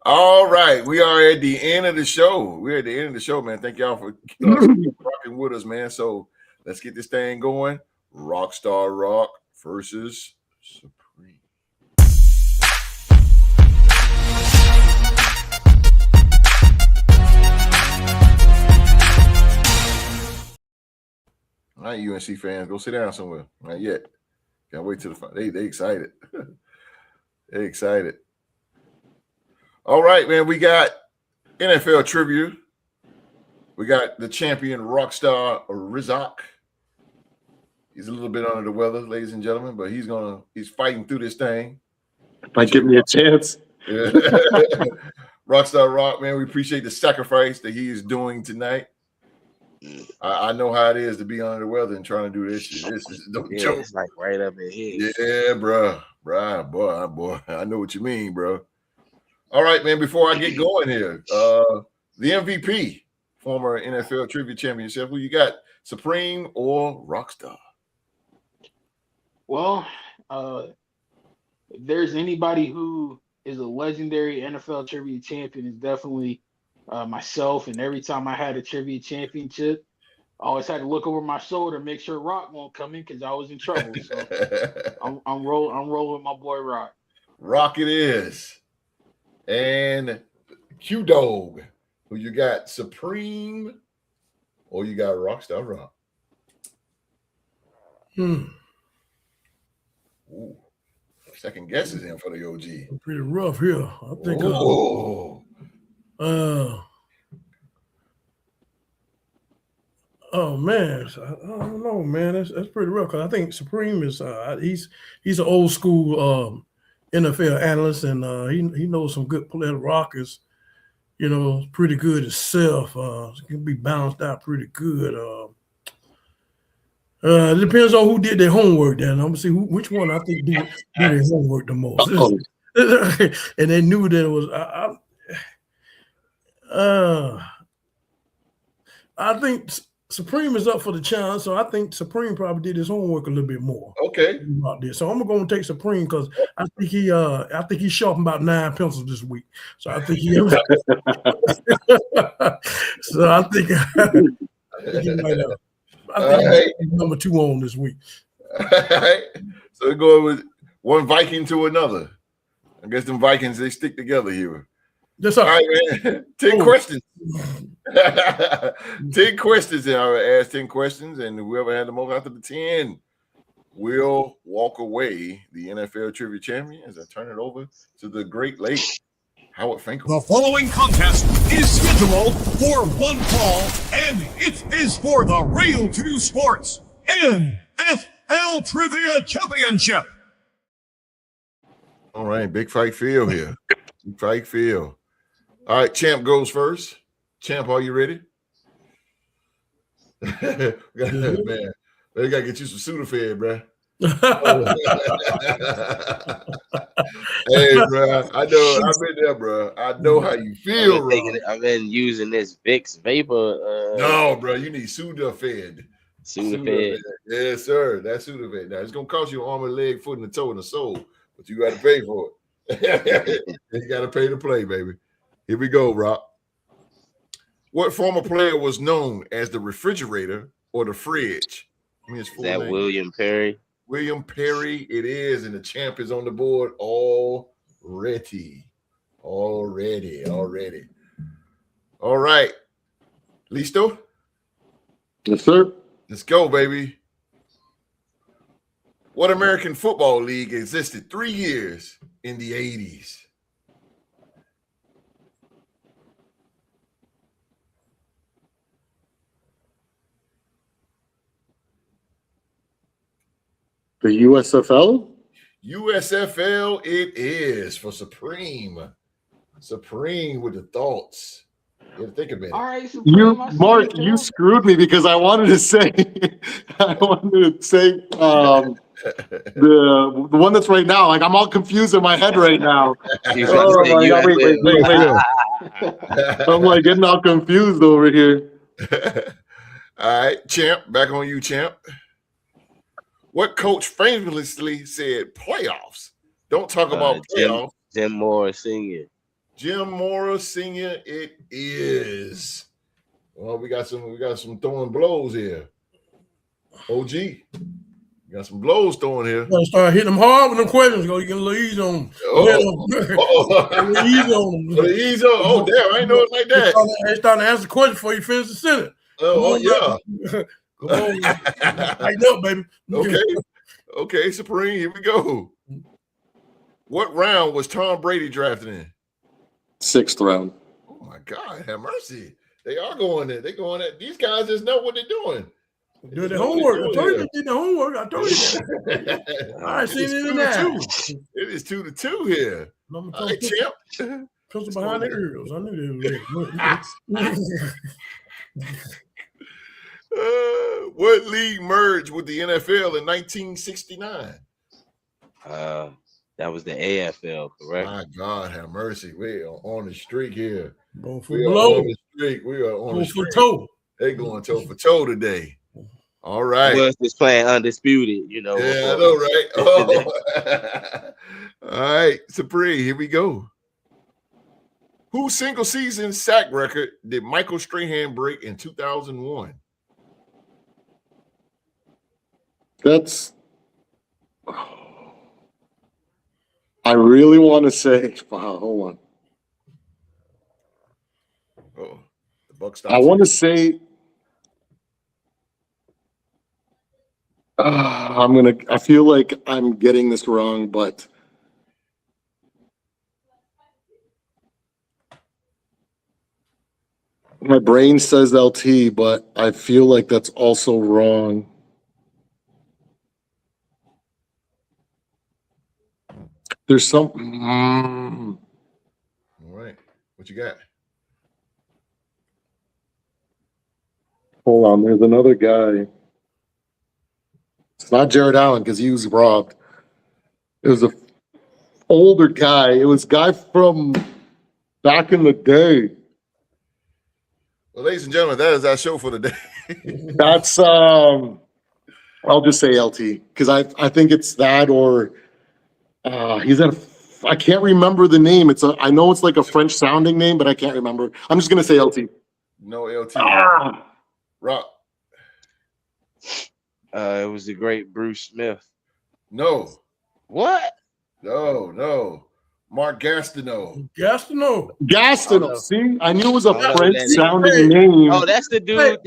All right. We are at the end of the show. We're at the end of the show, man. Thank y'all for rocking with us, man. So let's get this thing going. Rockstar Rock versus Supreme. All right, UNC fans, go sit down somewhere. Not yet. Can't wait till the final. They excited. They excited. All right, man. We got NFL trivia. We got the champion Rockstar Rock. He's a little bit under the weather, ladies and gentlemen, but he's fighting through this thing. Might give me a chance. Yeah. Rockstar Rock, man. We appreciate the sacrifice that he is doing tonight. I know how it is to be under the weather and trying to do this shit. This is no joke. It's like right up in here. Yeah, bro. Boy. I know what you mean, bro. All right, man. Before I get going here, the MVP, former NFL Trivia Championship. Who you got, Supreme or Rockstar? Well, if there's anybody who is a legendary NFL Trivia Champion, it's definitely myself. And every time I had a Trivia Championship, I always had to look over my shoulder, make sure Rock won't come in because I was in trouble. So I'm rolling with my boy Rock. Rock it is. And Q-Dog, who you got, Supreme or you got Rockstar Rock? Ooh. Second guesses in for the OG. Pretty rough here. I think. Oh man, I don't know, man. That's pretty rough because I think Supreme is he's an old school NFL analyst and he knows some good players. Rock is, pretty good itself. Can be balanced out pretty good. It depends on who did their homework. Then I'm gonna see which one I think did their homework the most. And they knew that it was. I think Supreme is up for the challenge, so I think Supreme probably did his homework a little bit more. Okay. About this. So I'm going to take Supreme because I think he sharpened about 9 pencils this week. So I think he. So I think he might have. I think he's number 2 on this week. All right. So we're going with one Viking to another. I guess them Vikings, they stick together here. That's all right, man. 10 questions. 10 questions. And I'll ask 10 questions, and whoever had the most after the 10 will walk away the NFL Trivia Champion as I turn it over to the great late Howard Finkel. The following contest is scheduled for one fall, and it is for the Real 2 Sports NFL Trivia Championship. All right, big fight field here. Big fight field. All right, Champ goes first. Champ, are you ready? Man, we gotta get you some Sudafed, bro. Hey, bro, I know I've been there, bro. I know how you feel, bro. I've been using this Vicks vapor. No, bro, you need Sudafed. Sudafed. Yes, sir. That's Sudafed. Now it's gonna cost you an arm, a leg, foot, and a toe, and a soul, but you got to pay for it. You got to pay to play, baby. Here we go, Rock. What former player was known as the refrigerator or the fridge? Is that name. William Perry? William Perry, it is, and the champ is on the board already. All right. Listo? Yes, sir. Let's go, baby. What American Football League existed 3 years in the 80s? The USFL? USFL it is for Supreme. Supreme with the thoughts. You gotta think of it. All right, Supreme, Mark, you screwed me because I wanted to say the one that's right now. Like I'm all confused in my head right now. Wait. I'm like getting all confused over here. All right, Champ, back on you, Champ. What coach famously said playoffs? Don't talk about playoffs. Jim Mora Sr. Jim Mora Sr. It is. Well, we got some throwing blows here. OG. We got some blows throwing here. Gotta start hitting them hard with them questions. Go, you can ease on them. Ease on them. Ease on. Oh, damn, I ain't know it like that. They starting to answer the question before you finish the sentence. Oh, yeah. Come on. Tighten up, baby. Okay, Supreme, here we go. What round was Tom Brady drafted in? 6th round. Oh my God, have mercy. They are going there. They're going at these guys just know what they're doing. Do the homework. I told you they did the homework. I told you that. All right, see it in now. It is 2-2 here. All right, champ. Pistol behind the ears. I knew they was what league merged with the NFL in 1969? That was the AFL, correct? My God, have mercy. We are on the streak here. Going for blow. We are on the streak. For toe. They're going toe for toe today. All right. Was this playing undisputed? You know. Yeah, I know, right? Oh. All right, Supreme, here we go. Whose single season sack record did Michael Strahan break in 2001? That's. I really want to say. Wow, hold on. Oh, the buck stops. I want to say. I feel like I'm getting this wrong, but. My brain says LT, but I feel like that's also wrong. There's some. All right. What you got? Hold on. There's another guy. It's not Jared Allen because he was robbed. It was an older guy. It was a guy from back in the day. Well, ladies and gentlemen, that is our show for the day. That's I'll just say LT because I think it's that or he's at I can't remember the name. I know it's like a French sounding name, but I can't remember. I'm just gonna say LT. No LT. Rock. It was the great Bruce Smith. No. What? No. Mark Gastineau. Gastineau. See, I knew it was a French sounding name. Oh, that's the dude that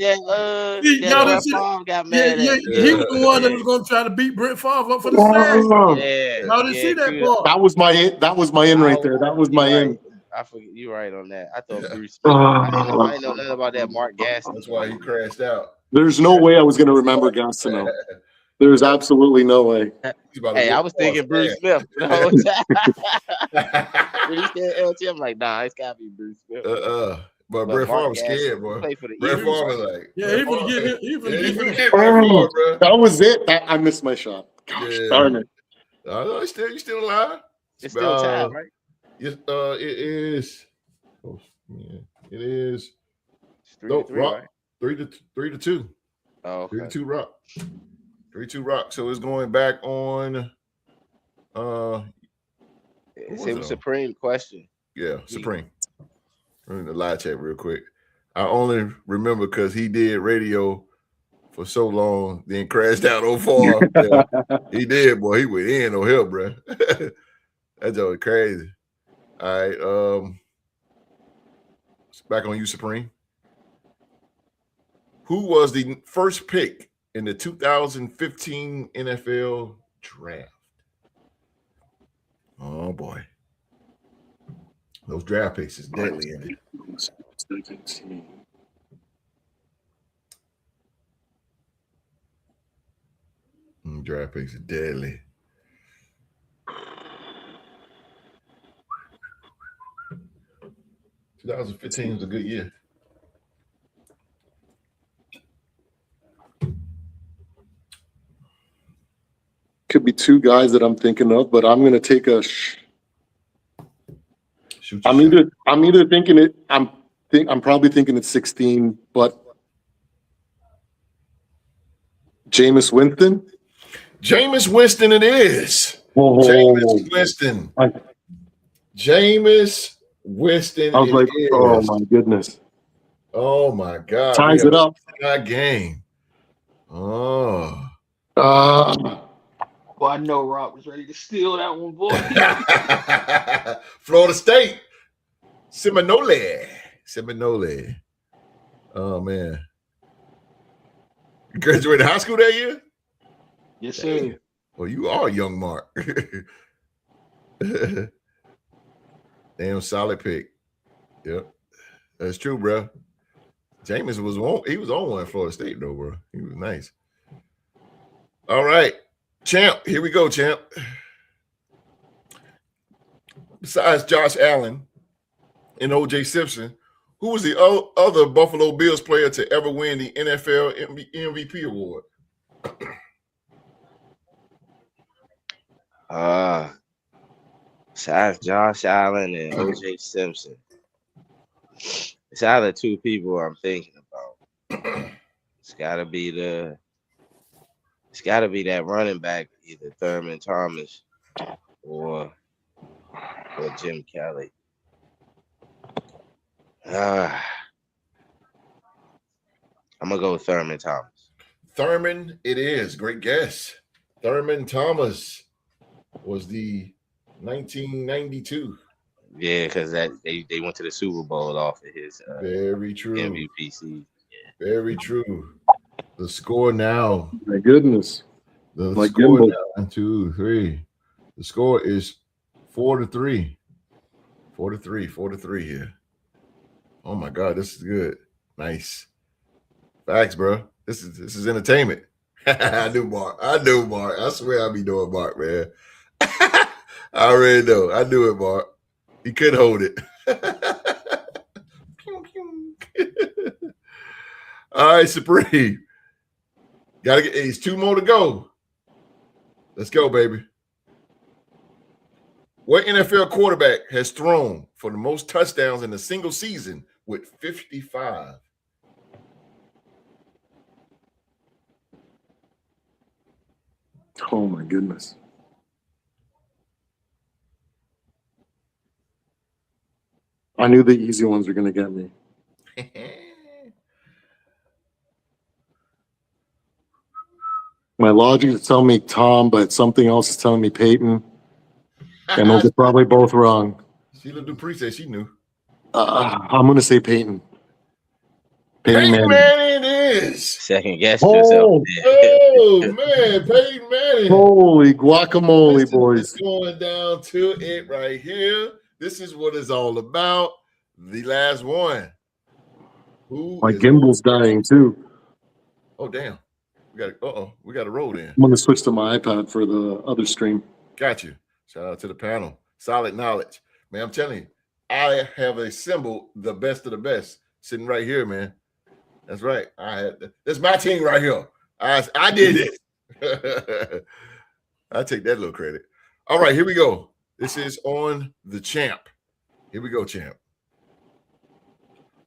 Favre got mad at. He was the one that was going to try to beat Brett Favre up for the sack. Yeah. Y'all didn't see that part. That was my in. That was my in right there. That was my in. I forget you're right on that. I thought Bruce Smith. I didn't know nothing about that Mark Gastineau. That's why he crashed out. There's no way I was going to remember Gastineau. There's absolutely no way. Hey, I was thinking Bruce Smith the whole time. When he said LT, I'm like, nah, it's gotta be Bruce Smith. But Brett Favre was scared, boy. Brett Favre was like, yeah, he would get that was it. I missed my shot. Gosh, darn it. No, you still alive. It's still time, right? It is. Oh, yeah, it is. It's 3-3, Rock, right? 3-2. Oh, okay. 3-2 Rock. 3-2 Rock. So it's going back on. It was Supreme question. Yeah, Supreme. I'm in the live chat real quick. I only remember because he did radio for so long, then crashed out 04. Yeah, he did, boy. He went in, no help, bro. That's always crazy. All right. Back on you, Supreme. Who was the first pick in the 2015 NFL draft? Oh boy, those draft picks is deadly in it. Draft picks are deadly. $2015 was a good year. Could be two guys that I'm thinking of, but I'm gonna take a. I'm either thinking it. I'm probably thinking it's 16, but Jameis Winston. Jameis Winston, it is. Oh. Jameis Winston. Jameis Winston. I was like, oh my goodness. Oh my God. Ties it up. That game. Oh. Well, I know Rob was ready to steal that one, boy. Florida State. Seminole. Oh, man. You graduated high school that year? Yes, sir. Well, you are young Mark. Damn solid pick. Yep. That's true, bro. Jameis was on one at Florida State, though, bro. He was nice. All right. Champ, here we go, champ. Besides Josh Allen and O.J. Simpson, who was the other Buffalo Bills player to ever win the NFL MVP award? Besides Josh Allen and O.J. Simpson, it's either two people I'm thinking about. It's gotta be that running back, either Thurman Thomas or Jim Kelly. I'm gonna go with Thurman Thomas. Thurman, it is. Great guess. Thurman Thomas was the 1992. Yeah, because they went to the Super Bowl off of his very true MVP season. Yeah. Very true. The score now. My goodness. The like score Gimbal. now, 1, 2, 3. The score is 4-3. 4-3 here. Oh my God, this is good. Nice. Facts, bro. This is entertainment. I knew Mark. I swear I be doing Mark, man. I already know. I knew it, Mark. He couldn't hold it. All right, Supreme. Gotta get these 2 more to go. Let's go, baby. What NFL quarterback has thrown for the most touchdowns in a single season with 55? Oh my goodness. I knew the easy ones were going to get me. My logic is telling me Tom, but something else is telling me Peyton. And those are probably both wrong. Sheila Dupree said she knew. I'm going to say Peyton. Peyton Manning it is. Second guess yourself. Oh, man. Peyton Manning. Holy guacamole, boys. It's going down to it right here. This is what it's all about. The last one. My gimbal's dying, too. Oh, damn. We got to roll in. I'm going to switch to my iPad for the other stream. Got you. Shout out to the panel. Solid knowledge. Man, I'm telling you, I have assembled the best of the best sitting right here, man. That's right. That's my team right here. I did it. I take that little credit. All right, here we go. This is on the champ. Here we go, champ.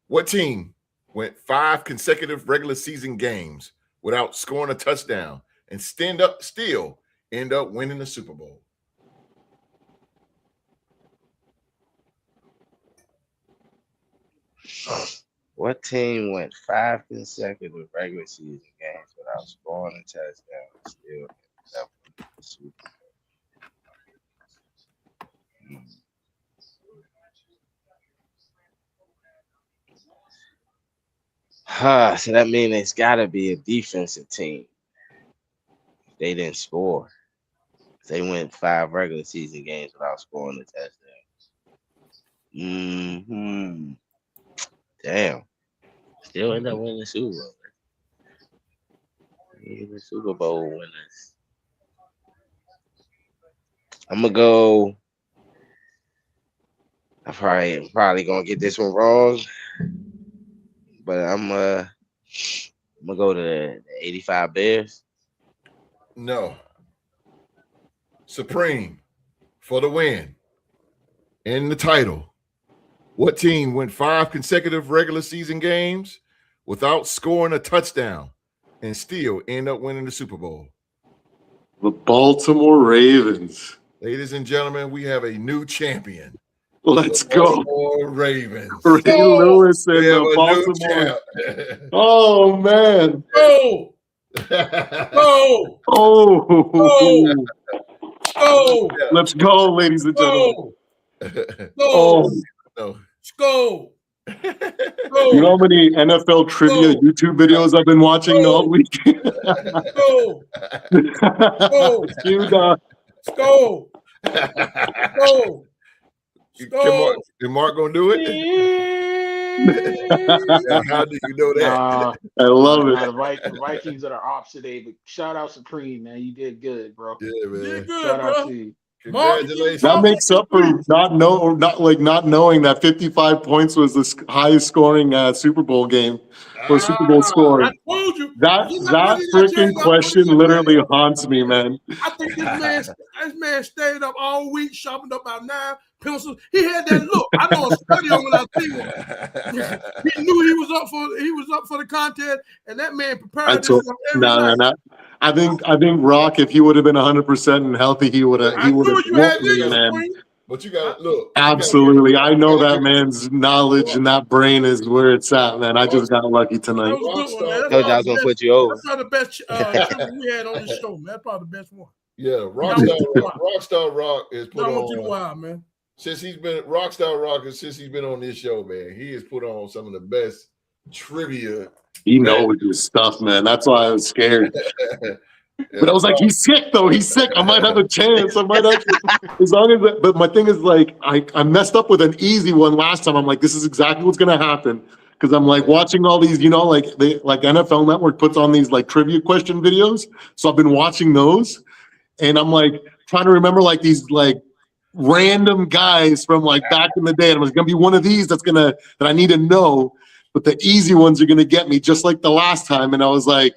What team went 5 consecutive regular season games without scoring a touchdown and still end up winning the Super Bowl? What team went 5 consecutive regular season games without scoring a touchdown and still ended up winning the Super Bowl? So that means it's got to be a defensive team. They didn't score. They went 5 regular season games without scoring a touchdown. Damn. Still end up winning the Super Bowl. The Super Bowl winners. I'm gonna go. I'm probably gonna get this one wrong, but I'm gonna go to the 85 Bears. No. Supreme for the win and the title. What team went 5 consecutive regular season games without scoring a touchdown and still end up winning the Super Bowl? The Baltimore Ravens. Ladies and gentlemen, we have a new champion. Let's go. Baltimore Ravens. Ray Lewis and the Baltimore. Oh, man. Oh! Oh! Oh! Oh! Let's go, ladies and gentlemen. Oh! No. Go! You know how many NFL trivia YouTube videos I've been watching all week? Go. Go. Is Mark gonna do it? How do you know that? I love it. The Vikings are the ops today, but shout out Supreme, man. You did good, bro. Yeah, man. Shout out to you. Congratulations. That makes up for not knowing that 55 points was the highest scoring Super Bowl game or Super Bowl score. I told you. That freaking question literally haunts me, man. I think this man stayed up all week, sharpened up about 9 pencils. He had that look. I know a study on when I see him. He knew he was up for the contest, and that man prepared himself every night. I think Rock, if he would have been 100% and healthy, he would have. Man. But you got to look. Absolutely, I know that man's knowledge and that brain is where it's at, man. I just got lucky tonight. I was gonna put you over. That's probably the best we had on this show, man. That's probably the best one. Yeah, Rockstar Rock is put on. Man. Since he's been on this show, man, he has put on some of the best trivia. He knows his stuff, man. That's why I was scared. But I was like, he's sick, though. He's sick. I might have a chance. I might actually, as long as. But my thing is, like, I messed up with an easy one last time. I'm like, this is exactly what's gonna happen, because I'm like watching all these, like NFL Network puts on these like trivia question videos. So I've been watching those, and I'm like trying to remember like these like random guys from like back in the day. And it was gonna be one of these that I need to know. But the easy ones are gonna get me, just like the last time. And I was like,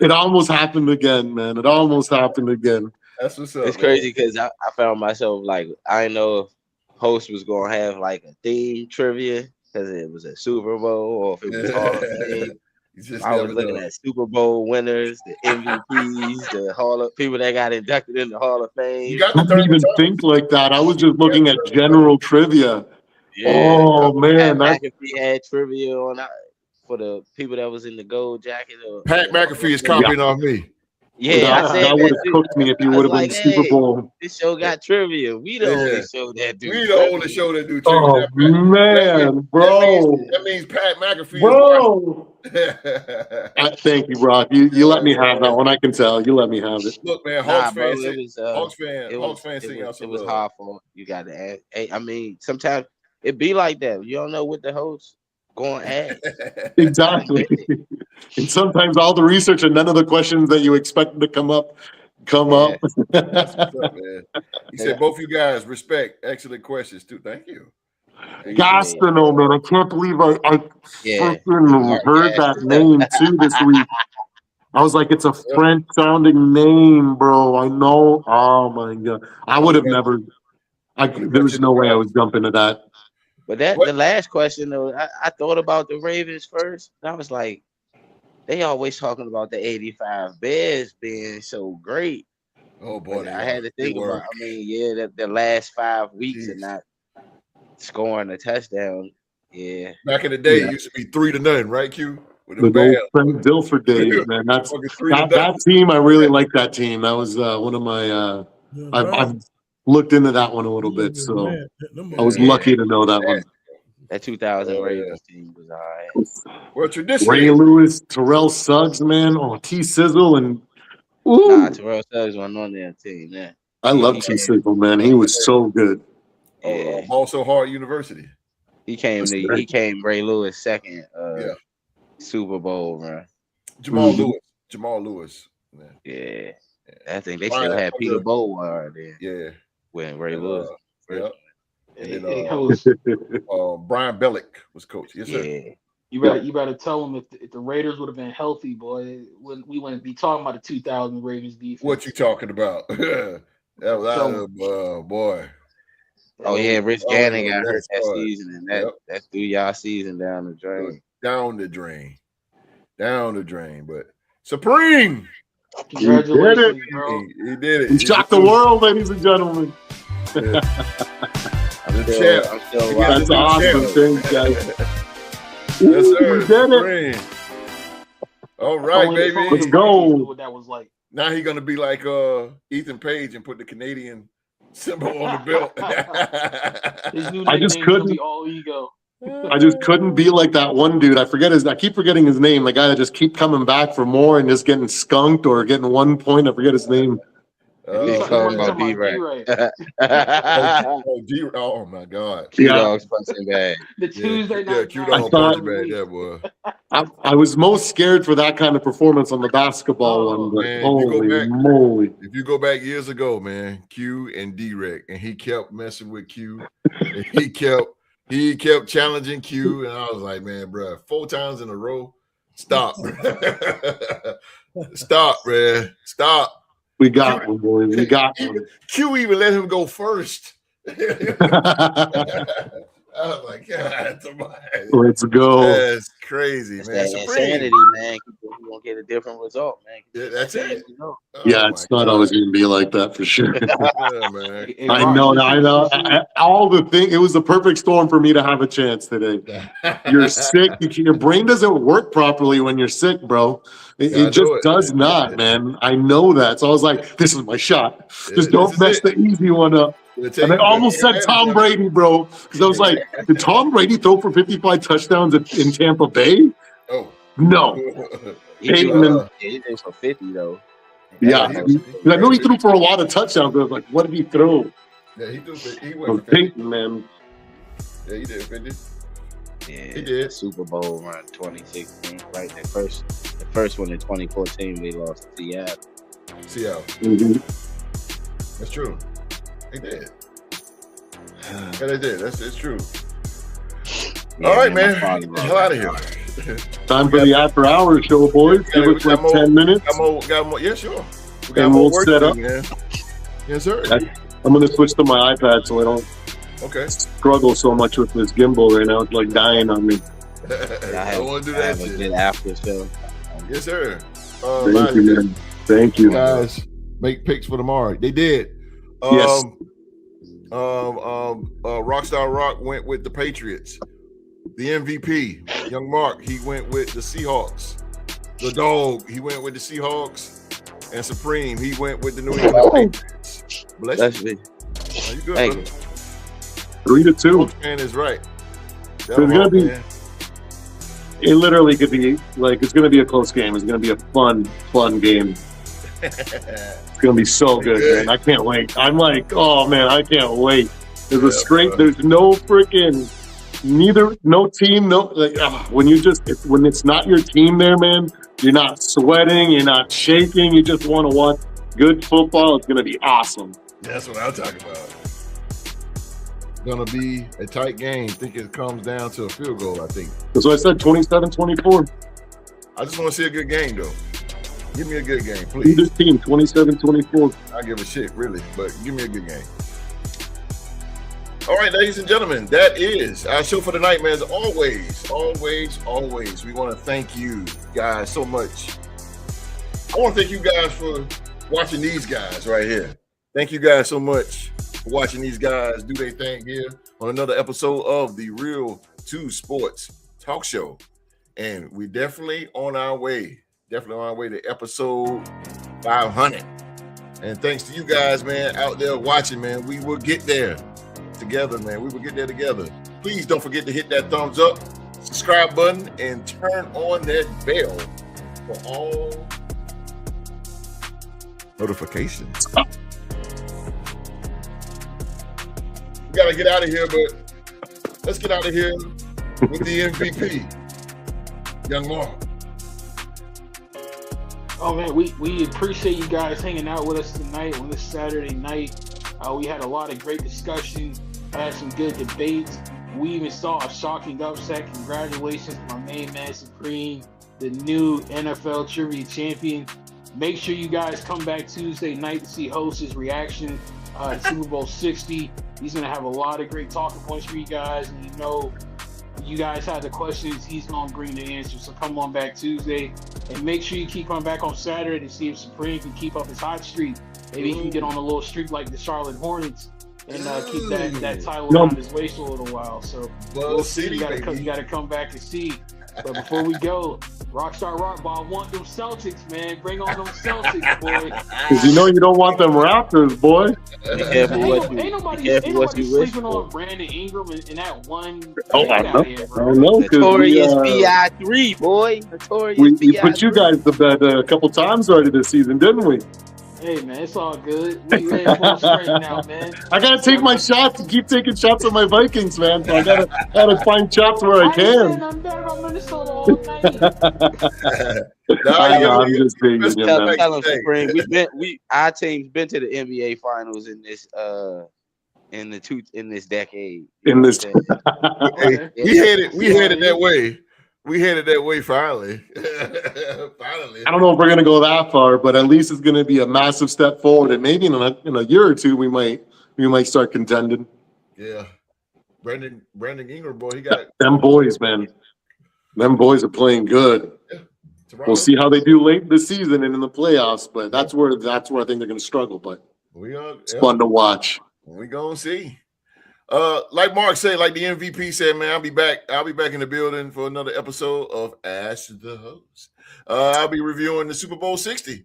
it almost happened again, man. It almost happened again. That's what's up. It's crazy because I found myself like, I didn't know if host was gonna have like a theme trivia because it was a Super Bowl, or if it was Hall of Fame. I was looking at Super Bowl winners, the MVPs, the people that got inducted in the Hall of Fame. I didn't even think like that. I was just looking at general trivia. Yeah. Oh man, Pat McAfee had trivia on for the people that was in the gold jacket. Pat McAfee is copying off me. Yeah, I said that would have cooked me if you would have been Super Bowl. This show got trivia. We the only show that do. We the only show that do trivia. Oh man, bro. That means Pat McAfee. Bro. Thank you, Brock. You let me have that one. I can tell. You let me have it. Look, man, Hawks fans sing out some It was hard for you. Got to ask. Hey, I mean, sometimes it be like that. You don't know what the host going to ask. Exactly. And sometimes all the research and none of the questions that you expected to come up. That's what's up, man. He said, both you guys, respect. Excellent questions, too. Thank you. Gastineau, man. I can't believe I freaking heard that name, too, this week. I was like, it's a French-sounding name, bro. I know. Oh, my God. I would have never. There was no way I was jumping to that. But the last question, though, I thought about the Ravens first. And I was like, they always talking about the 85 Bears being so great. Oh, boy. I had to think about, the last 5 weeks and not scoring a touchdown. Yeah. Back in the day, it used to be 3-0, right, Q? The Frank Dilfer days, man. That team, I really like that team. That was one of my I've looked into that one a little bit, so I was lucky to know that one. That 2000 Ravens team was all right. Well, tradition. Ray Lewis, Terrell Suggs, man. Oh, T Sizzle and Terrell Suggs wasn't on their team, man. I love T Sizzle, man. He was so good. Yeah. Also Hard University. He came Ray Lewis second Super Bowl run. Jamal Lewis. Man. Yeah. I think they still had Peter Bowl there. Yeah. When Ray Lewis. And then Brian Bellick was coach. Yes, sir. Yeah. You better tell them if the Raiders would have been healthy, boy, we wouldn't be talking about the 2000 Ravens defense. What you talking about? That was boy. Oh yeah, Rich Gannon got hurt that season, and that threw y'all season down the drain. Down the drain. But Supreme, congratulations, bro. He did it. He shocked the world, ladies and gentlemen. Yeah. I'm still That's awesome. Thanks, guys. Yes, sir. We did it. All right, baby. Let's go. What that was like. Now he's gonna be like Ethan Page and put the Canadian symbol on the belt. His new I just nickname's couldn't. gonna be all ego. I just couldn't be like that one dude. I keep forgetting his name. The guy that just keep coming back for more and just getting skunked or getting 1 point. I forget his name. Talking about D-Ray. Oh my God. Q-Dog's punching bag. The Tuesday night. Yeah, Q-Dog punching bag, that boy. I was most scared for that kind of performance on the basketball one. But Man, holy moly. If you go back years ago, man, Q and D-Rec, and he kept messing with Q. And he kept challenging Q, and I was like, man, bro, 4 times in a row. Stop. Stop, man. Stop. We got one, boys. We got one. Q even let him go first. I was like, God, let's go. That's crazy, man. That's insanity, man. You won't get a different result, man. Yeah, that's it. Yeah, it's not always going to be like that for sure. Yeah, man. I know. All the thing. It was the perfect storm for me to have a chance today. You're sick. Your brain doesn't work properly when you're sick, bro. It just does not, man. I know that. So I was like, this is my shot. Just don't mess the easy one up. And I almost said Tom Brady, bro, because I was like, did Tom Brady throw for 55 touchdowns in Tampa Bay? Oh. No. He threw for 50, though. Yeah. I know he threw for a lot of touchdowns, but I was like, what did he throw? Yeah, he threw for, he went for 50. Man. Yeah, he did 50. Yeah, he did. Super Bowl run 2016, right? The first one in 2014, we lost to Seattle. Mm-hmm. That's true. They did. Yeah, they did. It's true. Yeah, all right, man. Hell out of here. Time for the after hours show, boys. Give us like 10 minutes. Got more. Yeah, sure. We got and more we'll work set to up. do, man. Yes, sir. I'm going to switch to my iPad so I don't struggle so much with this gimbal right now. It's like dying on me. I don't want to do that shit. A good after show. Yes, sir. Thank you, man. Thank you. Guys, make picks for tomorrow. They did. Yes. Rockstar Rock went with the Patriots. The MVP, Young Mark, he went with the Seahawks. The Dog, he went with the Seahawks. And Supreme, he went with the New England Patriots. Bless you. Are you good, Thank brother? you. 3-2. Man is right. It's gonna be. It literally could be like it's gonna be a close game. It's gonna be a fun game. It's gonna be so good, man. I can't wait. I'm like, oh man, I can't wait. There's a straight. There's no freaking no team. No, like when it's not your team there, man. You're not sweating. You're not shaking. You just want to watch good football. It's gonna be awesome. That's what I'm talking about. It's gonna be a tight game. I think it comes down to a field goal. I think. That's what I said. 27-24. I just want to see a good game, though. Give me a good game, please. This team, 27-24. I give a shit, really, but give me a good game. All right, ladies and gentlemen, that is our show for tonight, man. As always, we want to thank you guys so much. I want to thank you guys for watching these guys right here. Thank you guys so much for watching these guys do their thing here on another episode of the Real 2 Sports Talk Show. And we're definitely on our way to episode 500. And thanks to you guys, man, out there watching, man, we will get there together, man. We will get there together. Please don't forget to hit that thumbs up, subscribe button, and turn on that bell for all notifications. We got to get out of here, but let's get out of here with the MVP, Young Mark. Oh man, we appreciate you guys hanging out with us tonight on this Saturday night. We had a lot of great discussion, had some good debates. We even saw a shocking upset. Congratulations to my main man Supreme, the new NFL Trivia Champion. Make sure you guys come back Tuesday night to see Host's reaction to Super Bowl 60. He's going to have a lot of great talking points for you guys. And you know, you guys have the questions, he's going to bring the answers. So come on back Tuesday. And make sure you keep coming back on Saturday to see if Supreme can keep up his hot streak. Maybe he can get on a little streak like the Charlotte Hornets and keep that title around his waist for a little while. So we'll see. You got to come back and see. But before we go, Rockstar Rock, I want them Celtics, man. Bring on them Celtics, boy. Because you know you don't want them Raptors, boy. Be careful what Ain't you nobody wish sleeping for. on Brandon Ingram in that one. Oh, Get I out know. of here, I bro. know, because Notorious BI3, boy. Notorious we BI3. put you guys to bed a couple times already this season, didn't we? Hey, man, it's all good. We ain't full straight now, man. I gotta take my shots and keep taking shots on my Vikings, man. So I gotta find shots where I I ain't saying can. nothing bad about Minnesota all night. I know, I'm just being you, man. Tell them, Supreme. Our team's been to the NBA Finals in this decade. In this, Hey, we headed that way. We headed that way finally. Finally. I don't know if we're gonna go that far, but at least it's gonna be a massive step forward, and maybe in a year or two we might start contending. Yeah, Brandon Ingram, boy, he got Them boys, man. Them boys are playing good. Toronto. We'll see how they do late this season and in the playoffs, but that's where I think they're gonna struggle. But it's fun to watch. We gonna see. Like Mark said, like the MVP said, man, I'll be back in the building for another episode of Ask the Host. I'll be reviewing the Super Bowl 60,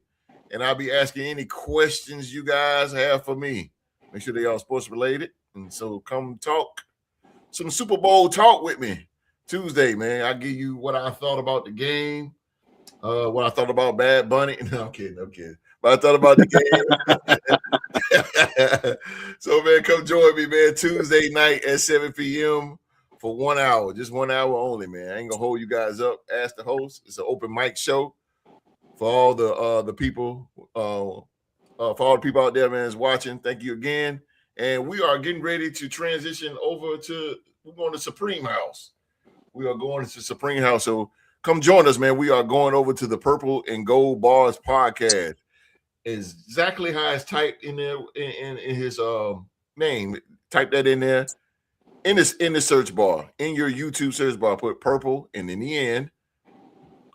and I'll be asking any questions you guys have for me. Make sure they are sports related, and so come talk some Super Bowl talk with me Tuesday, man. I'll give you what I thought about the game, what I thought about Bad Bunny. No, I'm kidding. But I thought about the game. So, man, come join me, man, Tuesday night at 7 p.m. for 1 hour. Just 1 hour only, man. I ain't going to hold you guys up. Ask the host. It's an open mic show for all the people, for all the people out there, man, that's watching. Thank you again. And we are getting ready to transition over to – we're going to Supreme House. We are going to Supreme House. So come join us, man. We are going over to the Purple and Gold Bars podcast. Is exactly how it's typed in there in his name. Type that in there in the search bar, in your YouTube search bar. Put Purple and in the end,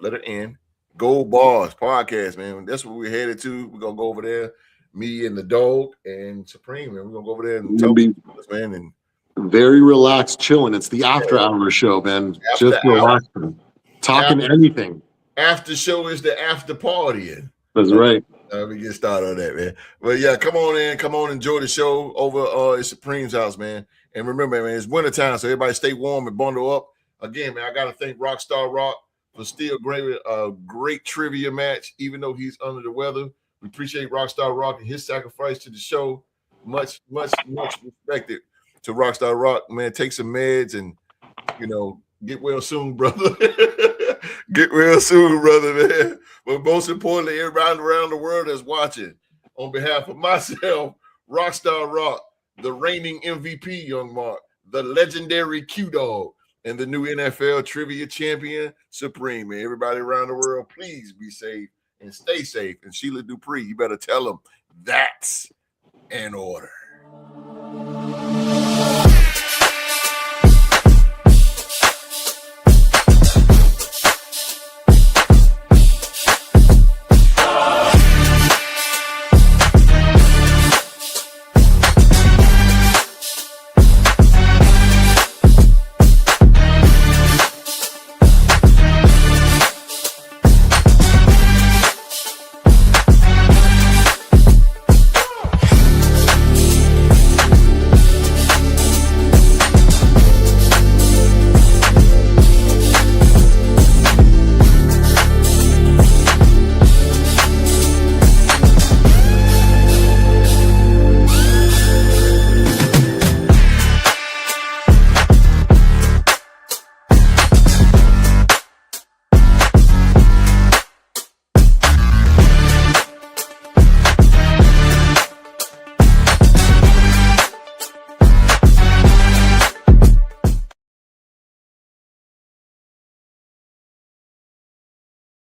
letter N, Gold Bars podcast, man. That's what we're headed to. We're gonna go over there, me and the dog and Supreme, and we're gonna go over there and talk to us, man. And very relaxed, chilling. It's the after hour show, man. Just relaxing, talking anything. After show is the after partying. That's right. Let me get started on that, man. But yeah, come on, enjoy the show over at Supreme's house, man. And remember, man, it's wintertime, so everybody stay warm and bundle up. Again, man, I gotta thank Rockstar Rock for still great trivia match, even though he's under the weather. We appreciate Rockstar Rock and his sacrifice to the show. Much respected to Rockstar Rock, man. Take some meds and get well soon, brother. Get well soon, brother, man. But most importantly, everybody around the world that's watching, on behalf of myself, Rockstar Rock, the reigning MVP, Young Mark, the legendary Q-Dog, and the new NFL Trivia Champion Supreme. Man, everybody around the world, please be safe and stay safe. And Sheila Dupree, you better tell them that's an order.